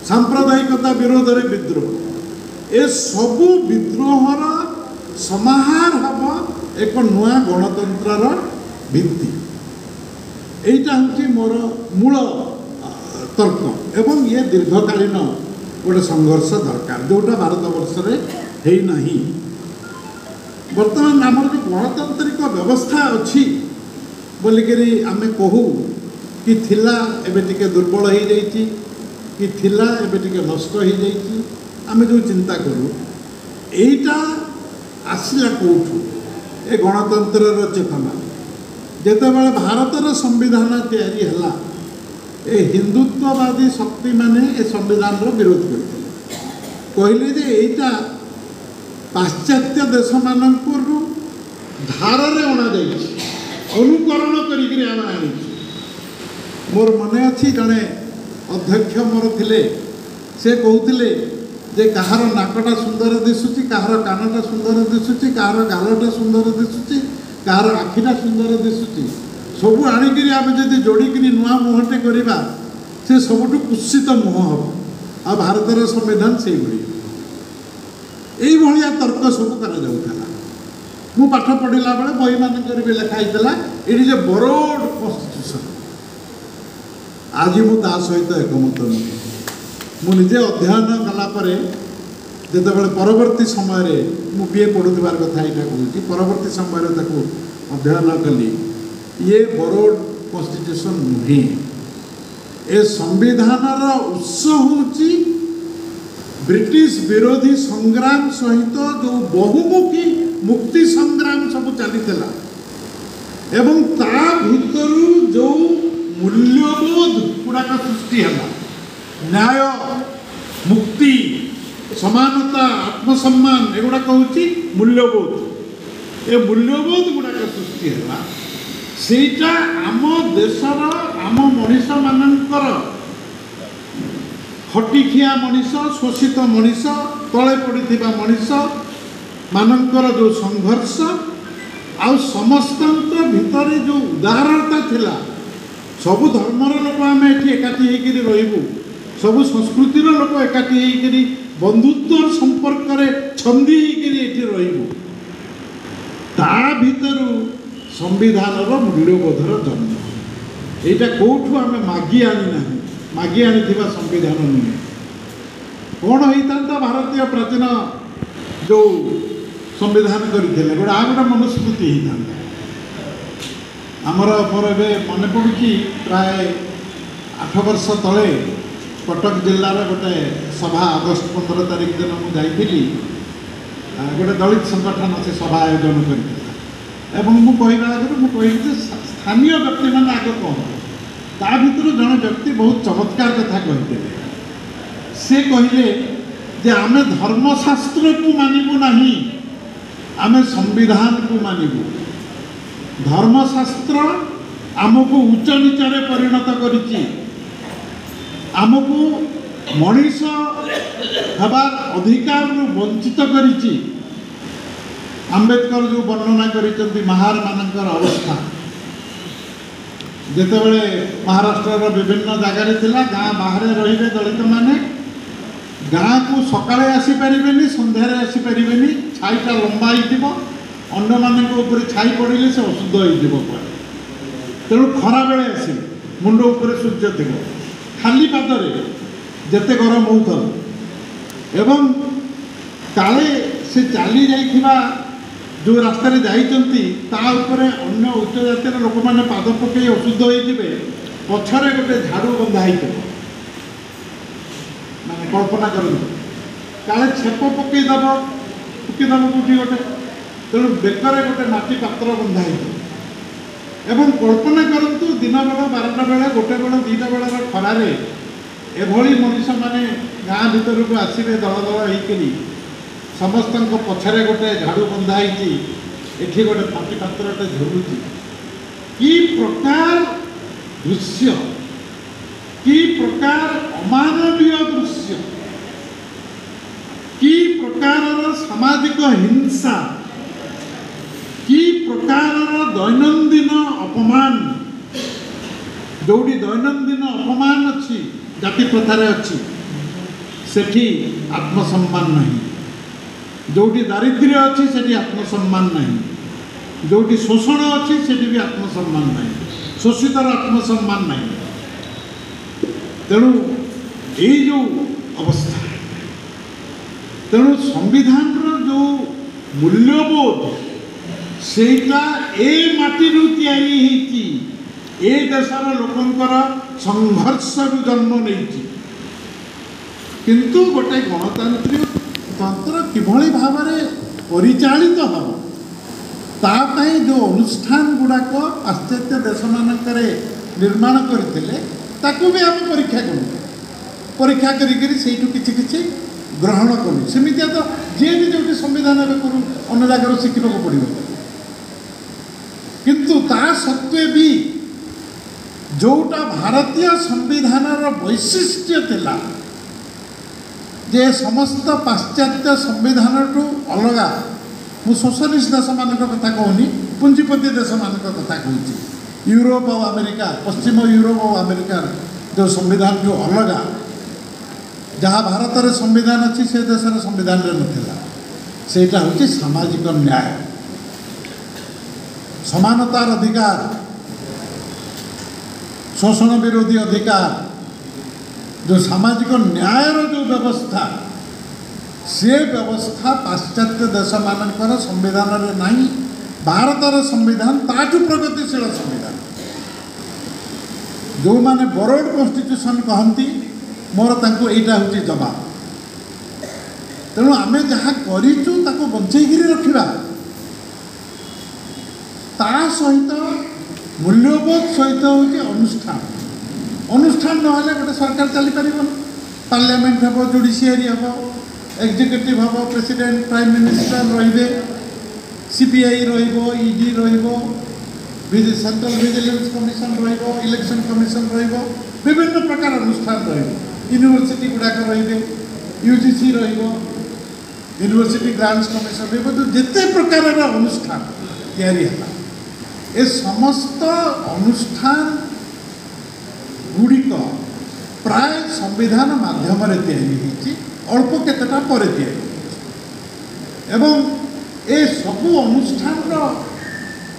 सांप्रदायिकता विरोध रे विद्रोह ए सबू विद्रोहर समाहार हम एक नुआ गणतंत्र भित्ति एटा हूँ मोर मूल तर्क एवं ये दीर्घकालीन गोटे संघर्ष दरकार जोटा भारत वर्ष है नहीं बर्तमान आमर जो गणतांत्रिक व्यवस्था अच्छी बोलिकी आम कहू कि थिला एबे टिके दुर्बल हो जाइए कि थिला एबे टिके नष्ट हो जाइए आम जो चिंता करूँ एटा आसला कौटू ए गणतंत्र चेतना जितेबाला भारतर संविधान तैयारी है ए हिंदुत्ववादी शक्ति माने ए संविधान विरोध करते कहले जे एटा पाश्चात्य देश मानकरू धारे अणाई अनुकरण करिकरी आम आनी मोर मन अच्छी जड़े अध्यक्ष मोर थिले से कहते जे कहार नाकटा सुंदर दिशुची कहार कानटा सुंदर दिशुची कहार गालटा सुंदर दिशुची कहार आखिटा सुंदर दिशुची सबू आणिकी आम जब जोड़िकी नुआ मुहटे करवा से सबुठ कुत्सित मुह हम आ भारतर संविधान से भाया तर्क सब कर मु पाठ पढ़ला बेले बही मानक भी लिखाई ये जे बरोड कन्स्टिट्यूशन आज मु ता सहित एकमत नुहे मुझे अध्ययन कलापर जिते परवर्ती समय मु बीए पढ़ुवार कथा यहाँ कहूँ परवर्ती समय अध्ययन कली ये बरोड कन्स्टिट्यूशन नुहे ए संविधान उत्स हूँ ब्रिटिश विरोधी संग्राम सहित जो बहुमुखी मुक्ति संग्राम सब चली एवं ता भीतर जो मूल्यबोध गुड़ाक सृष्टि है न्याय मुक्ति समानता आत्मसम्मान एगुड़ा हूँ मूल्यबोध ए मूल्यबोध गुड़ाक सृष्टि है सेटा आम देशर आम मनीष मानकर हटिखिया मनीष शोषित मनीष तले पड़ता मनीष मानकर जो संघर्ष आ समस्त भितर जो उदारता थिला सबु धर्मर लोक आम ये एकाठी होकर रही सबु संस्कृतिर लोक एकाठी होकर बंधुत्व संपर्क छंदी होकर रही ता भीतर संविधान मूल्यबोधर जन्म यहाँ कौटू आम मागी आनी ना मागी आनी संविधान नुहे कौन होता भारतीय प्राचीन जो संविधान करते गोटे आ गए मनुस्मृति होता आमर मोर ए मन पड़ू प्राय 8 वर्ष तले कटक जिलार गोटे सभा अगस्ट 15 तारिख दिन मुझे गोटे दलित संगठन से सभा आयोजन कर कहवा आगे मुझे स्थानीय व्यक्ति मैंने आगे कौन ता भर जड़े व्यक्ति बहुत चमत्कार कथा कहते से कहले जे आमे धर्मशास्त्र को मानबू नहीं आमे संविधान को मानबू धर्मशास्त्र आमको उच्च नीचरे परिणत करिछि आमको मनीष हबार अधिकार वंचित करिछि आंबेडकर जो वर्णना करिसेंती महार मानकर अवस्था जेतेबेले महाराष्ट्र विभिन्न जगार थिला गाँ बाहर रहिबे दलित माने गाँ को सकाळे आसी परिबेनी संध्यारे आसी परिबेनी छाईटा लंबा होइथिबो अन्य मानक ऊपर छाई पड़िले से अशुद्ध होइथिबो तेणु खरा बेले आसी मुंड ऊपर सूर्य थिबो खाली पादरे जेते गरम होउथल एवं काले से चली जाइथिबा जो रास्तार जाइचंती ता उपरे अन्य उच्च जातिर लोक मैंने पाद पकई अशुद्ध होइथिबे पछरे गोटे झाड़ू बंधा होइथिबो माने कल्पना करନ୍ତୁ काले छेप पकईदेव फुकीदेव कौटी गोटे तेणु बेकरे गोटे माटी पात्र बंधा एवं कल्पना करନ୍ତୁ दिन बेला 12टा बेले गोटे बेला 2टा बेलार खरारे एभली मनीष माने गाँ भीतर को आसवे दल दल होइकरी समस्त पछरे गोटे झाड़ू बंधा एठी गोटे माटी पात्रटे झुलुची कि प्रकार दृश्य कि प्रकार अमानवीय दृश्य कि प्रकार सामाजिक हिंसा कि प्रकार दैनंदिन अपमान जोड़ी दैनंदिन अपमान अच्छी जाति प्रथार अच्छी सेठी आत्मसम्मान नहीं जोटी दारिद्र्य अच्छी सेठी आत्मसम्मान नहीं जोटी शोषण अच्छी सेठी भी आत्मसम्मान नहीं शोषितर आत्मसम्मान नहीं तेणु ये जो अवस्था तेणु संविधान जो मूल्यबोध सेटा ए माटी तैयारी ए देशर लोकंकर संघर्ष जन्म नहीं किंतु गोटे गणतांत्रिक तंत्र किभली भाव में परिचालित हम तापाई जो अनुष्ठान गुड़ाक पाश्चात्य देश मानक निर्माण करते ताकू भी आम परीक्षा करूँ परीक्षा करी किसी ग्रहण करूँ सेमितिया तो जी भी जो संविधान करूँ अन्य जगार शिखा पड़ो किंतु ता सत्वे भी जोटा भारतीय संविधान वैशिष्ट्य थिला जे समस्त पाश्चात्य संविधान टू अलग मु सोशलिस्ट देश मान कथा कहूनी पुंजीपति देश मान कथा कहूँ यूरोप और अमेरिका पश्चिम यूरोप और अमेरिका जो संविधान जो अलग जहाँ भारत में संविधान अच्छी से देश संविधान नाला सेटा हूँ सामाजिक न्याय समानतार अधिकार शोषण विरोधी अधिकार जो सामाजिक न्याय जो व्यवस्था से व्यवस्था पाश्चात्य देश मानकर संविधान रे नहीं भारतर संविधान ताठू प्रगतिशील संविधान जो माने बरोड कॉन्स्टिट्यूशन कहती मोर तांको एटा होची जवाब तेणु आम जहाँ करूँ ताको बंचेक रखा ता सहित मूल्यबोध सहित हूँ अनुष्ठान अनुष्ठान ना गोटे सरकार चली पार पार्लियामेंट हम जुडिशियरी हम एग्जीक्यूटिव हम प्रेसिडेंट प्राइम मिनिस्टर रे सीपीआई रीडी central vigilance commission election commission विभिन्न प्रकार अनुष्ठान यूनिवर्सिटी गुड़ाक यूजीसी यूनिवर्सिटी ग्रांट्स कमिशन जिते प्रकार अनुष्ठान ए समस्त अनुष्ठान गुड़िक प्राय संविधान माध्यम अल्प केतटा पर एवं ए सबू अनुष्ठान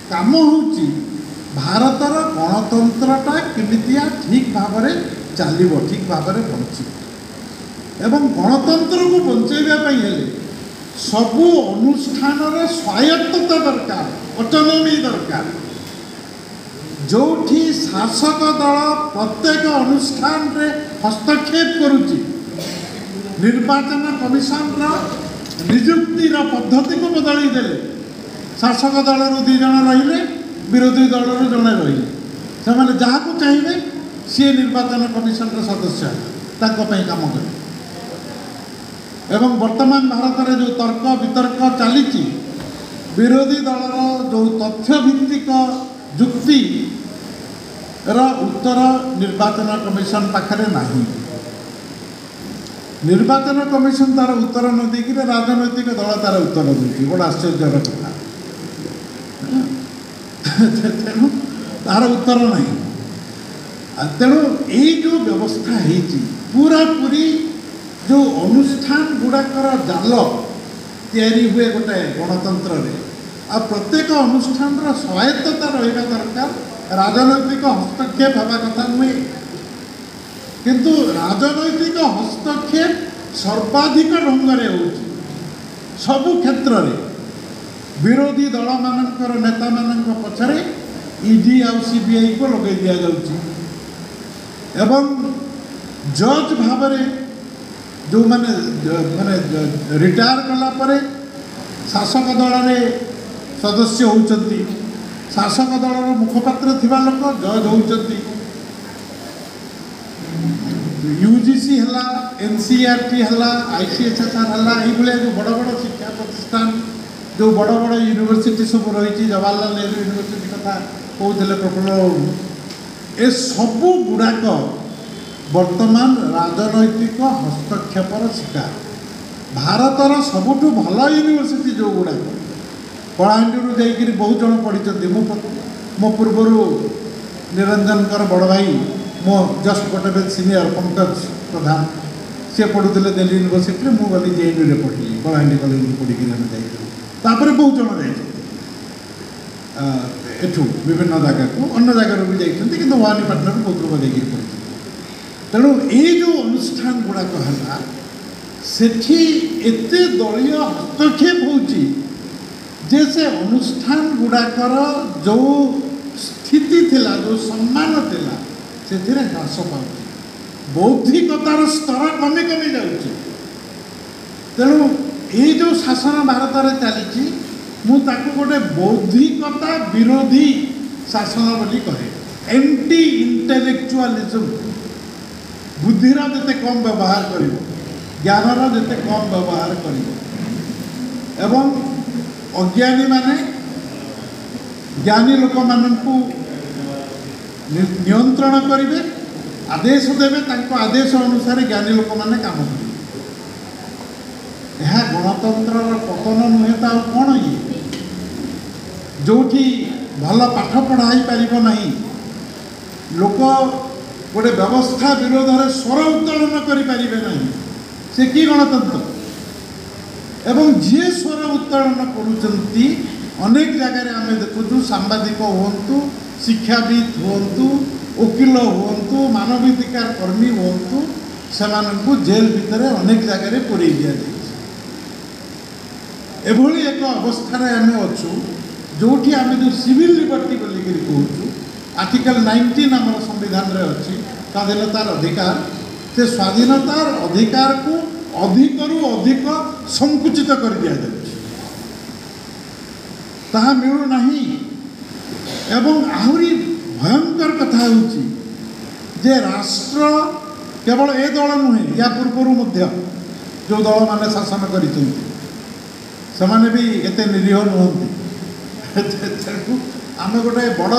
काम हूँ भारतर गणतंत्रटा केमितिया ठीक भाव चलो ठीक भाव बंच एवं गणतंत्र को बचाइवाई सबू अनुष्ठान स्वायत्तता दरकार ऑटोनॉमी दरकार जो शासक दल प्रत्येक अनुष्ठान रे हस्तक्षेप करुच्ची निर्वाचन कमिशन निजुक्तिर पद्धति को बदल देले शासक दल दु जन रही विरोधी दल जड़े रही से जहाँ को चाहिए सी निर्वाचन कमिशन सदस्य ताकि काम करे एवं वर्तमान भारत में जो तर्क वितर्क चली विरोधी दलर जो तथ्यभित्तिक जुक्ति उत्तर निर्वाचन कमिशन पाखरे नहीं निर्वाचन कमिशन तार उत्तर न देकी राजनैतिक दल तार उत्तर दूसरी बड़ा आश्चर्यर कथा तेणु तार उत्तर नहीं तेणु ये जो व्यवस्था है पूरा पूरी जो अनुष्ठान गुड़ाकर जाल तैयारी हुए गोटे गणतंत्र रे आ प्रत्येक अनुष्ठान स्वायत्तता रहा दरकार राजनैतिक हस्तक्षेप हवा कथा नुहे किंतु राजनैतिक हस्तक्षेप सर्वाधिक ढंग से सबु क्षेत्र में विरोधी दल मानकर नेता मान पछरे ईडी आ सीबीआई को लगे दि जाउची एवं जज भाव जो माने रिटायर कला परे शासक दल रे सदस्य होउचंती शासक दल मुखपात्र थिबा लोक जज होउचंती यूजीसी हला एनसीईआरटी हला आईसीएसआर हला ये भले जो बड़ बड़ शिक्षा प्रतिष्ठान जो बड़ बड़ यूनिवर्सिटी सब रही जवाहरलाल नेहरू यूनिवर्सिटी कथा कहते प्रफुल्ल ए सबू गुड़ाक वर्तमान राजनैतिक हस्तक्षेपर शिकार भारतर सबुठु भल यूनिवर्सिटी जो गुड़ाक कलाहांडी जाकर बहुत जन पढ़ी मो पूर्वर निरंजन बड़ भाई मो जस्ट गोटे सीनियर पंकज प्रधान सी पढ़ुले दिल्ली यूनिवर्सिटी मुझे गली जेएनयू रे पढ़ी कलाहांडी कॉलेज पढ़ी जापर बहुत जन एठू विभिन्न जगह को अन्य जगार भी जाइए कि भवानीपाटना बहुत लोग जाकर पढ़ी तेणु ये जो अनुष्ठान गुड़ाक है सेठी एते दलीय हस्तक्षेप होची जे से अनुष्ठान गुड़ाकर जो स्थिति थिला जो सम्मान थिला से ह्रास पाऊँ बौद्धिकतार स्तर कमी कमी जाऊँगी तेणु ये जो शासन भारत में चली मुझे गोटे बौद्धिकता विरोधी शासन बोली कहे एंटी इंटेलेक्चुअलिज्म बुद्धिर जिते कम व्यवहार कर ज्ञानर जिते कम व्यवहार कर एवं अज्ञानी माने ज्ञानी लोक मानू नियंत्रण करेंगे आदेश देवे तांको आदेश अनुसार ज्ञानी लोक माने काम करेंगे यह गणतंत्र पतन नुहे तो कौन ये जो भल पाठ पढ़ाई पार ना लोक गोटे व्यवस्था विरोध में स्वर उत्तोलन करें ना से कि गणतंत्र एवं जी स्वर उत्तोलन करुँच अनेक जगह आम देखु सांबादिक हूँ शिक्षाविद हूँ वकिल हूँ मानवाधिकार कर्मी हूँ से जेल भितर अनेक जगह पुरे दि एभली एक अवस्था आम अच्छु जो आम जो सिविल लिबर्टी बोलिक कहूँ आर्टिकल 19 आम संविधान रे अच्छी स्वाधीनतार अधिकार से स्वाधीनतार अधिकार को अधिकरू अधिक संकुचित कर दिया ताहा मिलू नहीं एवं आहरी भयंकर कथा होची जे राष्ट्र केवल ए दल नुहे या पूर्व जो दल माने शासन करिसें से भी एते निरीह नुहति आम गोटे बड़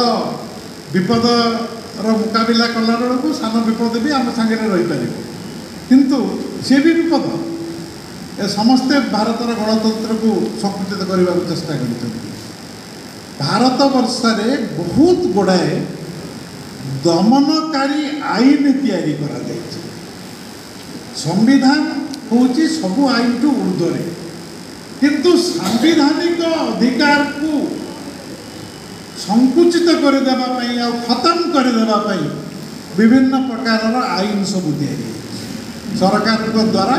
विपदर मुकाबिला कला बेलू सान विपद भी आम सागे रही पार किंतु सी भी विपद ए समस्ते भारतर गणतंत्र को संकुचित करने को चेष्टा कर भारत वर्षे बहुत गुड़ाए दमनकारी आईन तैयारी करा जायछि संविधान होची सबु आईन टू ऊर्ध्वे किंतु सांविधानिक अधिकार को संकुचित करदेवा खत्म करदेवा विभिन्न प्रकार आईन सब तैयारी सरकार द्वारा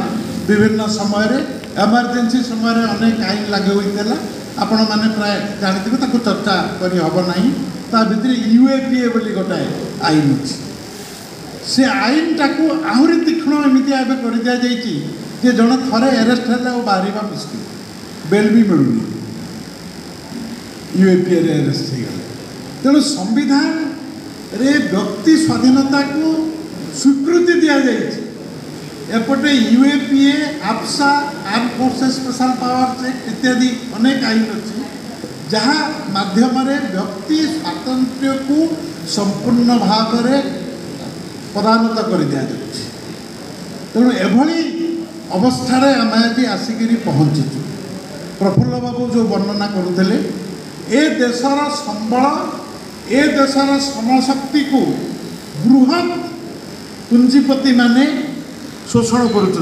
विभिन्न समय एमरजेंसी समय अनेक आईन लागू होता आपण मैंने प्राय जानते ताको चर्चा करी हब नहीं ता भितर यूएपीए बोली गोटाए आईन अच्छी से आईन टाको आहरी तीक्ष्ण एमती एवं कर दि जाइए जे जड़े थरे अरेस्ट है बाहर मुस्किल बेल भी मिलूनी यूएपीए अरेस्ट हो गला तेणु संविधान रे व्यक्ति स्वाधीनता को स्वीकृति दि जाइए एपटे UAPA AFSPA arm forces special powers act इत्यादि अनेक आईन अच्छी जहाँ माध्यम व्यक्ति स्वातंत्र्य को संपूर्ण भाव में प्रदानत कर दि जाए तेणु एभली अवस्था आम आज आसिक पहुँचीचु प्रफुल्ल बाबू जो वर्णना करुले ए देशर संबल ए देशर श्रमशक्ति को बृहत पुंजीपति माने शोषण करुँच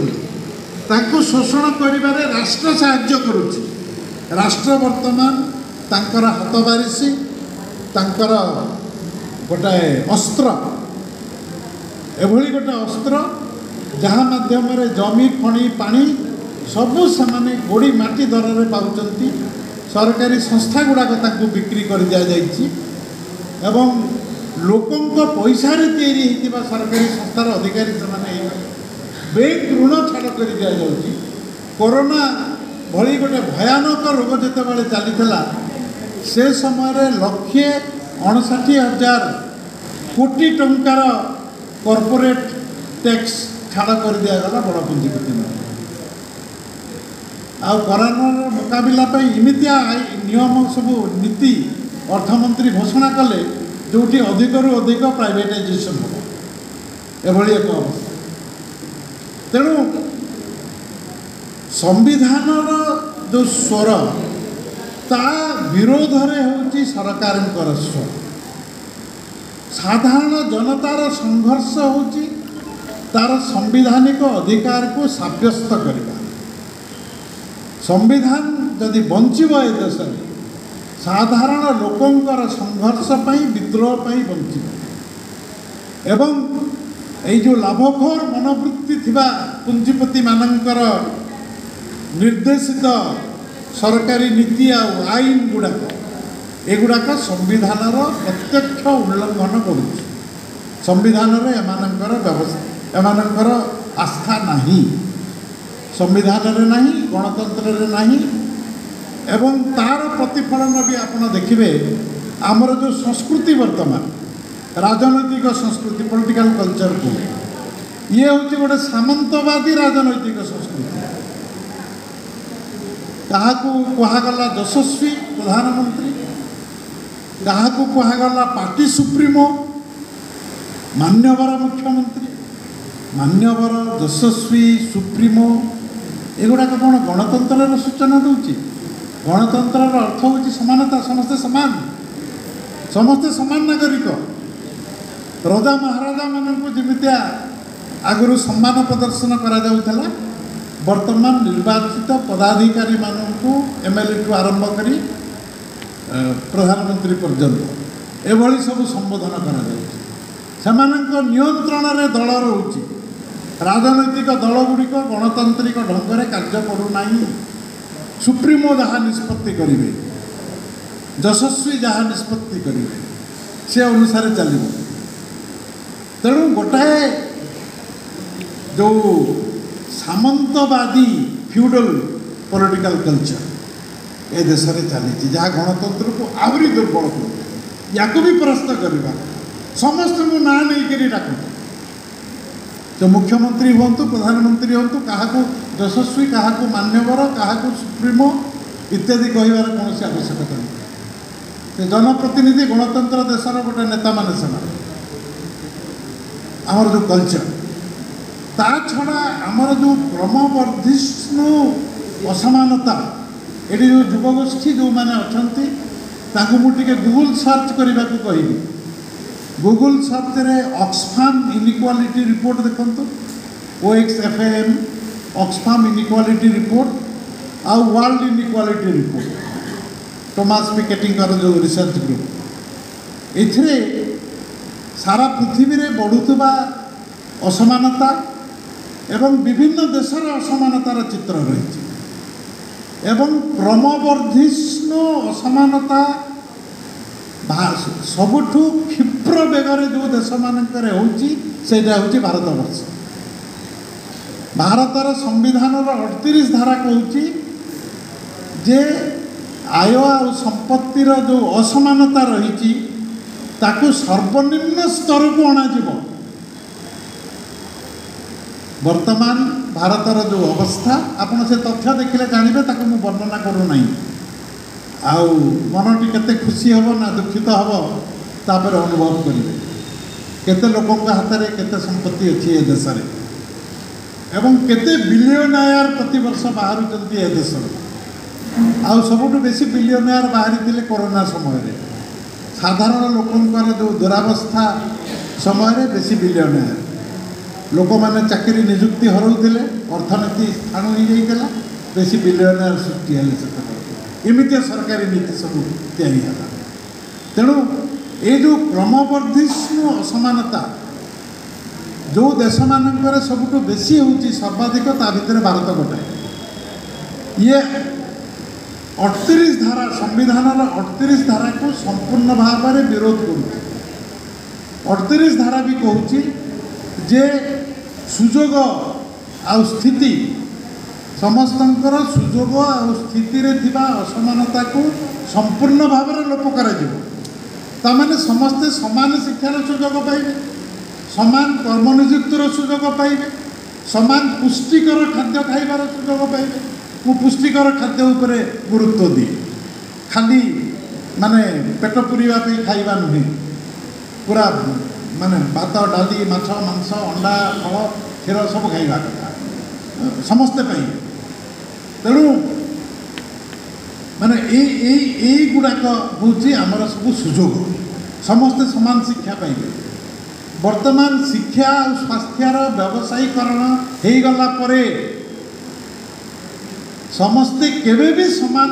शोषण करिबारे राष्ट्र साहाय्य करुच्ची राष्ट्र वर्तमान तांकर हाथ बारिशी तांकर गोटाए अस्त्र एभली गोटे अस्त्र जहाँ माध्यम जमी खଣି पानी सबू से गोड़ी माटी दर में पाँच सरकारी संस्था गुड़ाक बिक्री कर दि जाइए एवं लोकों पैसा तैयारी होता सरकारी संस्थार अधिकारी से बैंक ऋण छाड़ कर दि जाऊँगी कोरोना भली गोटे भयानक रोग जिते चली से समय 1,59,000 कोटी टंकार कॉर्पोरेट टैक्स छाड़ कर दिगला बड़ पुंजीपति आ कोरोना मुकाबला इमितिया नियम सब नीति अर्थमंत्री घोषणा कले जो अधिक रु अधिक प्राइवेटाइजेशन हो एभली एक अवस्था तेणु संविधान जो स्वर ता विरोध में हूँ सरकार स्वर साधारण जनतार संघर्ष हूँ तार संविधानिक अधिकार को साब्यस्त करवा संविधान जदि बंचब ए देश में साधारण लोकंकर संघर्ष विद्रोह बंचब एवं ये जो लाभखोर मनोवृत्ति थिबा पुंजीपति मानकर निर्देशित सरकारी नीति आईन गुड़ाक एगुड़ाक संविधान प्रत्यक्ष उल्लंघन कर संविधान एमानकर व्यवस्था एमानकर आस्था नहीं संविधान रे नहीं गणतंत्र रे नहीं एवं तार प्रतिफलन भी आपन देखिए आमर जो संस्कृति वर्तमान राजनैतिक संस्कृति पॉलिटिकल कल्चर को ये हूँ गोटे सामंतवादी राजनैतिक संस्कृति କାହାକୁ କୁହାଗଲା ଯଶସ୍ୱୀ ପ୍ରଧାନମନ୍ତ୍ରୀ, କାହାକୁ କୁହାଗଲା ପାର୍ଟି ସୁପ୍ରିମୋ, ମାନ୍ୟବର ମୁଖ୍ୟମନ୍ତ୍ରୀ, ମାନ୍ୟବର, ଯଶସ୍ୱୀ, ସୁପ୍ରିମୋ, ଏଗୁଡ଼ାକ କ'ଣ ଗଣତନ୍ତ୍ରର ସୂଚନା ଦେଉଛି? ଗଣତନ୍ତ୍ରର ଅର୍ଥ ହେଉଛି ସମାନତା, ସମସ୍ତେ ସମାନ, ସମସ୍ତେ ସମାନ ନାଗରିକ। ରଜା ମହାରାଜାମାନଙ୍କୁ ଯେମିତିଆ ଆଗରୁ ସମ୍ମାନ ପ୍ରଦର୍ଶନ କରାଯାଉଥିଲା, ବର୍ତ୍ତମାନ ନିର୍ବାଚିତ ପଦାଧିକାରୀମାନଙ୍କୁ MLA ଠୁ ଆରମ୍ଭ କରି ପ୍ରଧାନମନ୍ତ୍ରୀ ପର୍ଯ୍ୟନ୍ତ ଏଭଳି ସବୁ ସମ୍ବୋଧନ କରାଯାଉଛି। ସେମାନଙ୍କ ନିୟନ୍ତ୍ରଣରେ ଦଳ ରହୁଛି। ରାଜନୈତିକ ଦଳଗୁଡ଼ିକ ଗଣତାନ୍ତ୍ରିକ ଢଙ୍ଗରେ କାର୍ଯ୍ୟ କରୁନାହିଁ। ସୁପ୍ରିମୋ ଯାହା ନିଷ୍ପତ୍ତି କରିବେ, ଯଶସ୍ୱୀ ଯାହା ନିଷ୍ପତ୍ତି କରିବେ, ସେ ଅନୁସାରେ ଚାଲିବ। ତେଣୁ ଗୋଟାଏ ଯେଉଁ ସାମନ୍ତବାଦୀ ଫ୍ୟୁଡାଲ ପଲିଟିକାଲ କଲଚର ଏ ଦେଶରେ ଚାଲିଛି, ଯାହା ଗଣତନ୍ତ୍ରକୁ ଆହୁରି ଦୁର୍ବଳ କରୁଛି। ୟାକୁ ବି ପରାସ୍ତ କରିବା, ସମସ୍ତଙ୍କୁ ନାଁ ନେଇକରି ଡାକୁଛି। ତ ମୁଖ୍ୟମନ୍ତ୍ରୀ ହୁଅନ୍ତୁ, ପ୍ରଧାନମନ୍ତ୍ରୀ ହୁଅନ୍ତୁ, କାହାକୁ ଯଶସ୍ୱୀ, କାହାକୁ ମାନ୍ୟବର, କାହାକୁ ସୁପ୍ରିମୋ ଇତ୍ୟାଦି କହିବାର କୌଣସି ଆବଶ୍ୟକତା ନାହିଁ। ସେ ଜନପ୍ରତିନିଧି, ଗଣତନ୍ତ୍ର ଦେଶର ଗୋଟେ ନେତାମାନେ ସେମାନେ। ଆମର ଯେଉଁ କଲଚର, ତା ଛଡ଼ା ଆମର ଯେଉଁ କ୍ରମବର୍ଦ୍ଧିଷ୍ଣୁ ଅସମାନତା, ଏଠି ଯେଉଁ ଯୁବଗୋଷ୍ଠୀ ଯେଉଁମାନେ ଅଛନ୍ତି ତାଙ୍କୁ ମୁଁ ଟିକେ ଗୁଗୁଲ ସର୍ଚ୍ଚ କରିବାକୁ କହିବି। ଗୁଗୁଲ ସର୍ଚ୍ଚରେ ଅକ୍ସଫାମ୍ ଇନିକ୍ୱାଲିଟି ରିପୋର୍ଟ ଦେଖନ୍ତୁ, OXFAM ଅକ୍ସଫାମ୍ ଇନିକ୍ୱାଲିଟି ରିପୋର୍ଟ ଆଉ ୱାର୍ଲଡ ଇନିକ୍ୱାଲିଟି ରିପୋର୍ଟ, ଟୋମାସ ପିକେଟିଙ୍କର ଯେଉଁ ରିସର୍ଚ୍ଚ ଗ୍ରୁପ, ଏଥିରେ ସାରା ପୃଥିବୀରେ ବଢ଼ୁଥିବା ଅସମାନତା ଏବଂ ବିଭିନ୍ନ ଦେଶର ଅସମାନତାର ଚିତ୍ର ରହିଛି। ଏବଂ କ୍ରମବର୍ଦ୍ଧିଷ୍ଣୁ ଅସମାନତା ସବୁଠୁ କ୍ଷିପ୍ର ବେଗରେ ଯେଉଁ ଦେଶମାନଙ୍କରେ ହେଉଛି ସେଇଟା ହେଉଛି ଭାରତବର୍ଷ। ଭାରତର ସମ୍ବିଧାନର 38 ଧାରା କହୁଛି ଯେ ଆୟ ଆଉ ସମ୍ପତ୍ତିର ଯେଉଁ ଅସମାନତା ରହିଛି ତାକୁ ସର୍ବନିମ୍ନ ସ୍ତରକୁ ଅଣାଯିବ। ବର୍ତ୍ତମାନ ଭାରତର ଯେଉଁ ଅବସ୍ଥା, ଆପଣ ସେ ତଥ୍ୟ ଦେଖିଲେ ଜାଣିବେ, ତାକୁ ମୁଁ ବର୍ଣ୍ଣନା କରୁନାହିଁ। ଆଉ ମନଟି କେତେ ଖୁସି ହେବ ନା ଦୁଃଖିତ ହେବ ତାପରେ ଅନୁଭବ କରିବେ। କେତେ ଲୋକଙ୍କ ହାତରେ କେତେ ସମ୍ପତ୍ତି ଅଛି ଏ ଦେଶରେ ଏବଂ କେତେ ବିଲିୟନାୟାର ପ୍ରତିବର୍ଷ ବାହାରୁଛନ୍ତି ଏ ଦେଶରେ। ଆଉ ସବୁଠୁ ବେଶୀ ବିଲିୟନାୟାର ବାହାରିଥିଲେ କରୋନା ସମୟରେ। ସାଧାରଣ ଲୋକଙ୍କର ଯେଉଁ ଦୁରାବସ୍ଥା ସମୟରେ ବେଶୀ ବିଲିୟନାୟାର ଲୋକମାନେ ଚାକିରି ନିଯୁକ୍ତି ହରାଉଥିଲେ, ଅର୍ଥନୀତି ସ୍ଥାଣୁ ହୋଇଯାଇଥିଲା, ବେଶୀ ବିଲିୟନାୟାର ସୃଷ୍ଟି ହେଲେ ସେତେବେଳେ। ଏମିତିଆ ସରକାରୀ ନୀତି ସବୁ ତିଆରି ହେଲା। ତେଣୁ ଏ ଯେଉଁ କ୍ରମବର୍ଦ୍ଧିଷ୍ଣୁ ଅସମାନତା ଯେଉଁ ଦେଶମାନଙ୍କରେ ସବୁଠୁ ବେଶୀ ହେଉଛି, ସର୍ବାଧିକ, ତା ଭିତରେ ଭାରତ ଗୋଟାଏ। ଇଏ 38 ଧାରା, ସମ୍ବିଧାନର 38 ଧାରାକୁ ସମ୍ପୂର୍ଣ୍ଣ ଭାବରେ ବିରୋଧ କରୁଛି। 38 ଧାରା ବି କହୁଛି ଯେ ସୁଯୋଗ ଆଉ ସ୍ଥିତି, ସମସ୍ତଙ୍କର ସୁଯୋଗ ଆଉ ସ୍ଥିତିରେ ଥିବା ଅସମାନତାକୁ ସମ୍ପୂର୍ଣ୍ଣ ଭାବରେ ଲୋପ କରାଯିବ। ତାମାନେ ସମସ୍ତେ ସମାନ ଶିକ୍ଷାର ସୁଯୋଗ ପାଇବେ, ସମାନ କର୍ମନିଯୁକ୍ତିର ସୁଯୋଗ ପାଇବେ, ସମାନ ପୁଷ୍ଟିକର ଖାଦ୍ୟ ଖାଇବାର ସୁଯୋଗ ପାଇବେ। ମୁଁ ପୁଷ୍ଟିକର ଖାଦ୍ୟ ଉପରେ ଗୁରୁତ୍ୱ ଦିଏ, ଖାଲି ମାନେ ପେଟ ପୁରିବା ପାଇଁ ଖାଇବା ନୁହେଁ, ପୁରା ମାନେ ଭାତ, ଡାଲି, ମାଛ, ମାଂସ, ଅଣ୍ଡା, ଫଳ, କ୍ଷୀର ସବୁ ଖାଇବା କଥା, ସମସ୍ତେ ପାଇବେ। ତେଣୁ ମାନେ ଏଇଗୁଡ଼ାକ ହେଉଛି ଆମର ସବୁ ସୁଯୋଗ, ସମସ୍ତେ ସମାନ ଶିକ୍ଷା ପାଇବେ। ବର୍ତ୍ତମାନ ଶିକ୍ଷା ଆଉ ସ୍ୱାସ୍ଥ୍ୟର ବ୍ୟବସାୟୀକରଣ ହେଇଗଲା ପରେ ସମସ୍ତେ କେବେ ବି ସମାନ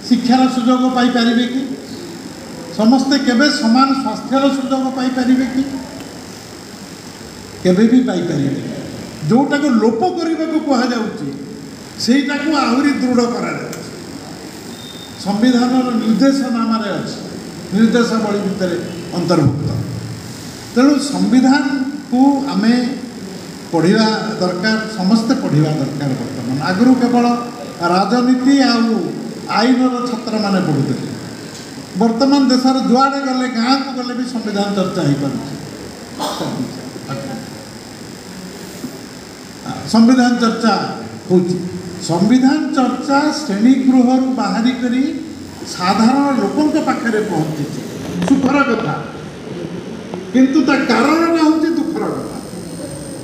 ଶିକ୍ଷାର ସୁଯୋଗ ପାଇପାରିବେ କି? ସମସ୍ତେ କେବେ ସମାନ ସ୍ୱାସ୍ଥ୍ୟର ସୁଯୋଗ ପାଇପାରିବେ କି? କେବେ ବି ପାଇପାରିବେ। ଯେଉଁଟାକୁ ଲୋପ କରିବାକୁ କୁହାଯାଉଛି ସେଇଟାକୁ ଆହୁରି ଦୃଢ଼ କରାଯାଉଛି। ସମ୍ବିଧାନର ନିର୍ଦ୍ଦେଶନାମାରେ ଅଛି, ନିର୍ଦ୍ଦେଶାବଳୀ ଭିତରେ ଅନ୍ତର୍ଭୁକ୍ତ। ତେଣୁ ସମ୍ବିଧାନକୁ ଆମେ ପଢ଼ିବା ଦରକାର, ସମସ୍ତେ ପଢ଼ିବା ଦରକାର। ବର୍ତ୍ତମାନ ଆଗରୁ କେବଳ ରାଜନୀତି ଆଉ ଆଇନର ଛାତ୍ରମାନେ ପଢ଼ୁଥିଲେ, ବର୍ତ୍ତମାନ ଦେଶର ଯୁଆଡ଼େ ଗଲେ, ଗାଁକୁ ଗଲେ ବି ସମ୍ବିଧାନ ଚର୍ଚ୍ଚା ହେଇପାରୁଛି। ସମ୍ବିଧାନ ଚର୍ଚ୍ଚା ହେଉଛି, संविधान चर्चा श्रेणीगृह बाहरी करी साधारण लोकों पाखे पहुँची सुखर कथा किंतु ता कारण हूँ दुखर कथा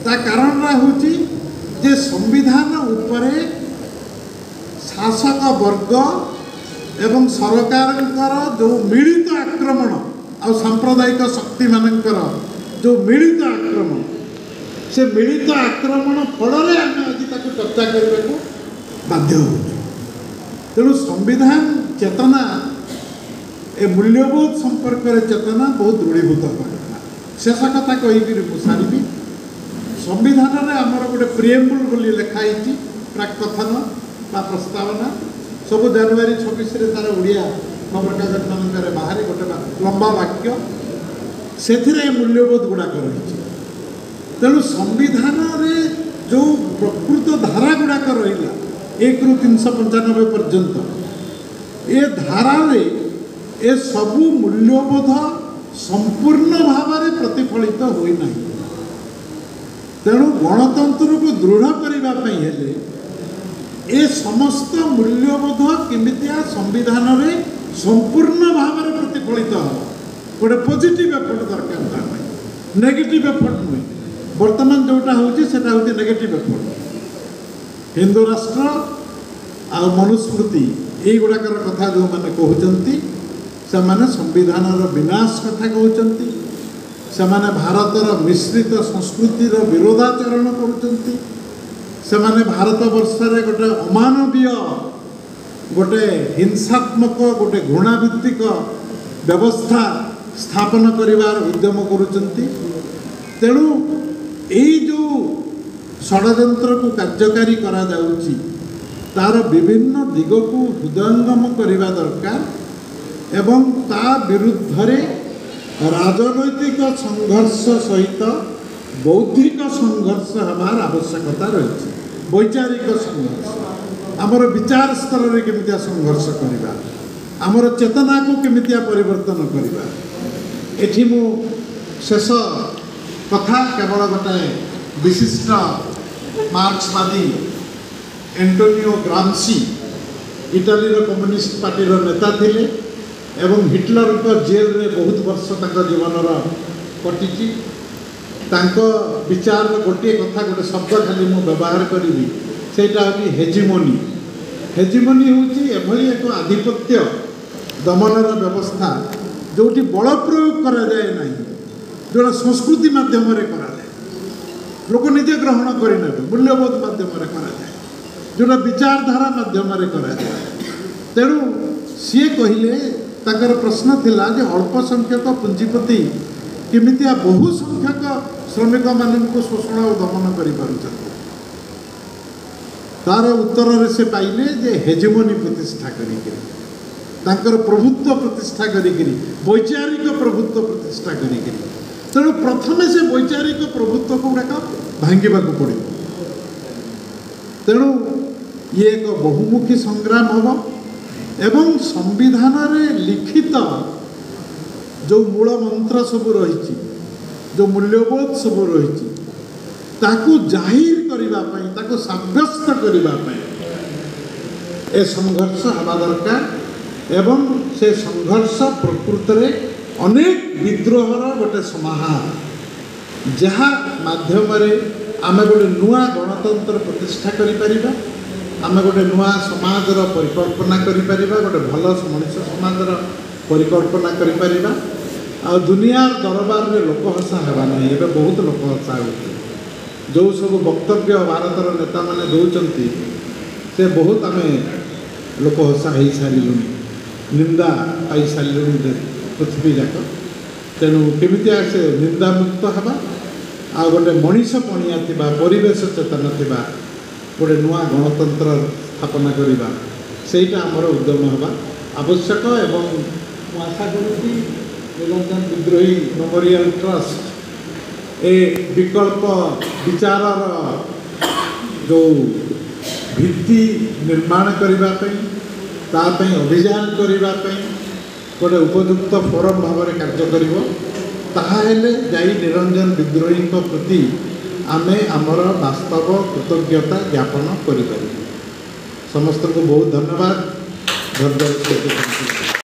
ता कारण हूँ जे संविधान उपरे शासक वर्ग एवं सरकार जो मिलित आक्रमण आ सांप्रदायिक शक्ति मानकर जो मिलित आक्रमण से मिलित आक्रमण फल आम आज चर्चा करने को बाध्य हो तेणु संविधान चेतना ए मूल्यबोध संपर्क चेतना बहुत दृढ़ीभूत होगा शेष कथा कहीकि सारी संविधान में आमर गोटे प्रिएम्बुल बोली लिखाई प्राकथन बा प्रस्तावना सब जनवरी 26 तार ओडिया खबरकागज मानक बाहर गोटे लंबा वाक्य से मूल्यबोध गुड़ाक रही तेणु संविधान जो प्रकृत धारा गुड़ाक रहा 1 ରୁ 395 पर्यंत ए धारा ए सबू मूल्यबोध संपूर्ण भाव में प्रतिफलित होना तेणु गणतंत्र को दृढ़ करने ए समस्त मूल्यबोध केमितिया संविधान में संपूर्ण भाव में प्रतिफलित हो गोटे पॉजिटिव एफर्ट दरकार नेगेटिव एफर्ट नुहे बर्तमान जोटा हूँ नेगेटिव एफर्ट हिंदू राष्ट्र आ मनुस्मृति युवाकर कथा जो मैंने कहते से माने संविधान विनाश कथा कहते से माने भारतर मिश्रित संस्कृतिर विरोधाचरण करते से माने भारत वर्षर गोटे अमानवीय गोटे हिंसात्मक गोटे घृणाभित्तिक व्यवस्था स्थापन करिवार उद्यम करुचंती तेणु यही जो षड्यंत्र को कार्यकारी करा जाउची तार विभिन्न दिग को हृदयंगम करने दरकार एवं ता विरुद्ध राजनैतिक संघर्ष सहित बौद्धिक संघर्ष हमार आवश्यकता रही वैचारिक संघर्ष आमर विचार स्तर में केमितिया संघर्ष करवा आमर चेतना को केमितिया परिवर्तन करवा एठी मु शेष कथा केवल गोटे विशिष्ट मार्क्सवादी Antonio Gramsci Italy communist party नेता थिले एवं हिटलर को जेल रे बहुत वर्ष जीवन कटी विचार गोटे कथा गोटे शब्द खाली मु व्यवहार करी सेटा हूँ हेजिमोनी हेजिमोनी हूँ एभली एक आधिपत्य दमनर व्यवस्था जोटी बल प्रयोग करा जाए नहीं जोड़ा संस्कृति माध्यम कराए लोक निजे ग्रहण करें मूल्यबोध माध्यम कराए जोड़ा विचारधारा माध्यम कराए तेणु सी कहले ताकर प्रश्न थिला जे अल्प संख्यक पुंजीपति केमितिया बहु संख्यक श्रमिक मानक शोषण और दमन कर तार उत्तर से पाइले जे हेजिमोनी प्रतिष्ठा कर प्रभुत्व प्रतिष्ठा करी वैचारिक प्रभुत्व प्रतिष्ठा करी तेणु प्रथमे से वैचारिक प्रभुत्व को गुड़ाक भांगा पड़े तेणु ये एक बहुमुखी संग्राम हम एवं संविधान रे लिखित जो मूल मंत्र सब रही जो मूल्यबोध सब रही ताकू जाहिर करने ताकू साब्यस्त करने ए संघर्ष हवा दरकार एवं से संघर्ष प्रकृत में अनेक विद्रोहर गोटे समाहार जहाँ माध्यम आम गोटे नुआ गणतंत्र प्रतिष्ठा करिपरिबा आम गोटे नुआ समाजर परिकल्पना करिपरिबा गोटे भल मनुष्य समाजर परिकल्पना करिपरिबा आ दुनिया दरबार में लोकहसा हेबा नहीं एवं बहुत लोकहसा होती जो सब वक्तव्य भारतर नेता माने दौरान से बहुत आम लोकहसा हो सारूँ निंदा पाई सारूँ पृथ्वी जाक तेणु केमितिया से निंदा मुक्त हवा आ गोटे मनीष पणिया थिबा परिवेश चेतना थिबा गोटे नुआ गणतंत्र स्थापना करवा सेटा आमर उद्यम हवा आवश्यक एवं आशा करुँगी निरंजन विद्रोही मेमोरियल ट्रस्ट ए विकल्प विचार जो भित्ति निर्माण करने अभियान करने गोटे उपयुक्त फोरम भाव में कार्य कर निरंजन विद्रोही प्रति आमे आमर वास्तव कृतज्ञता ज्ञापन करें। समस्त को बहुत धन्यवाद। धन्यवाद।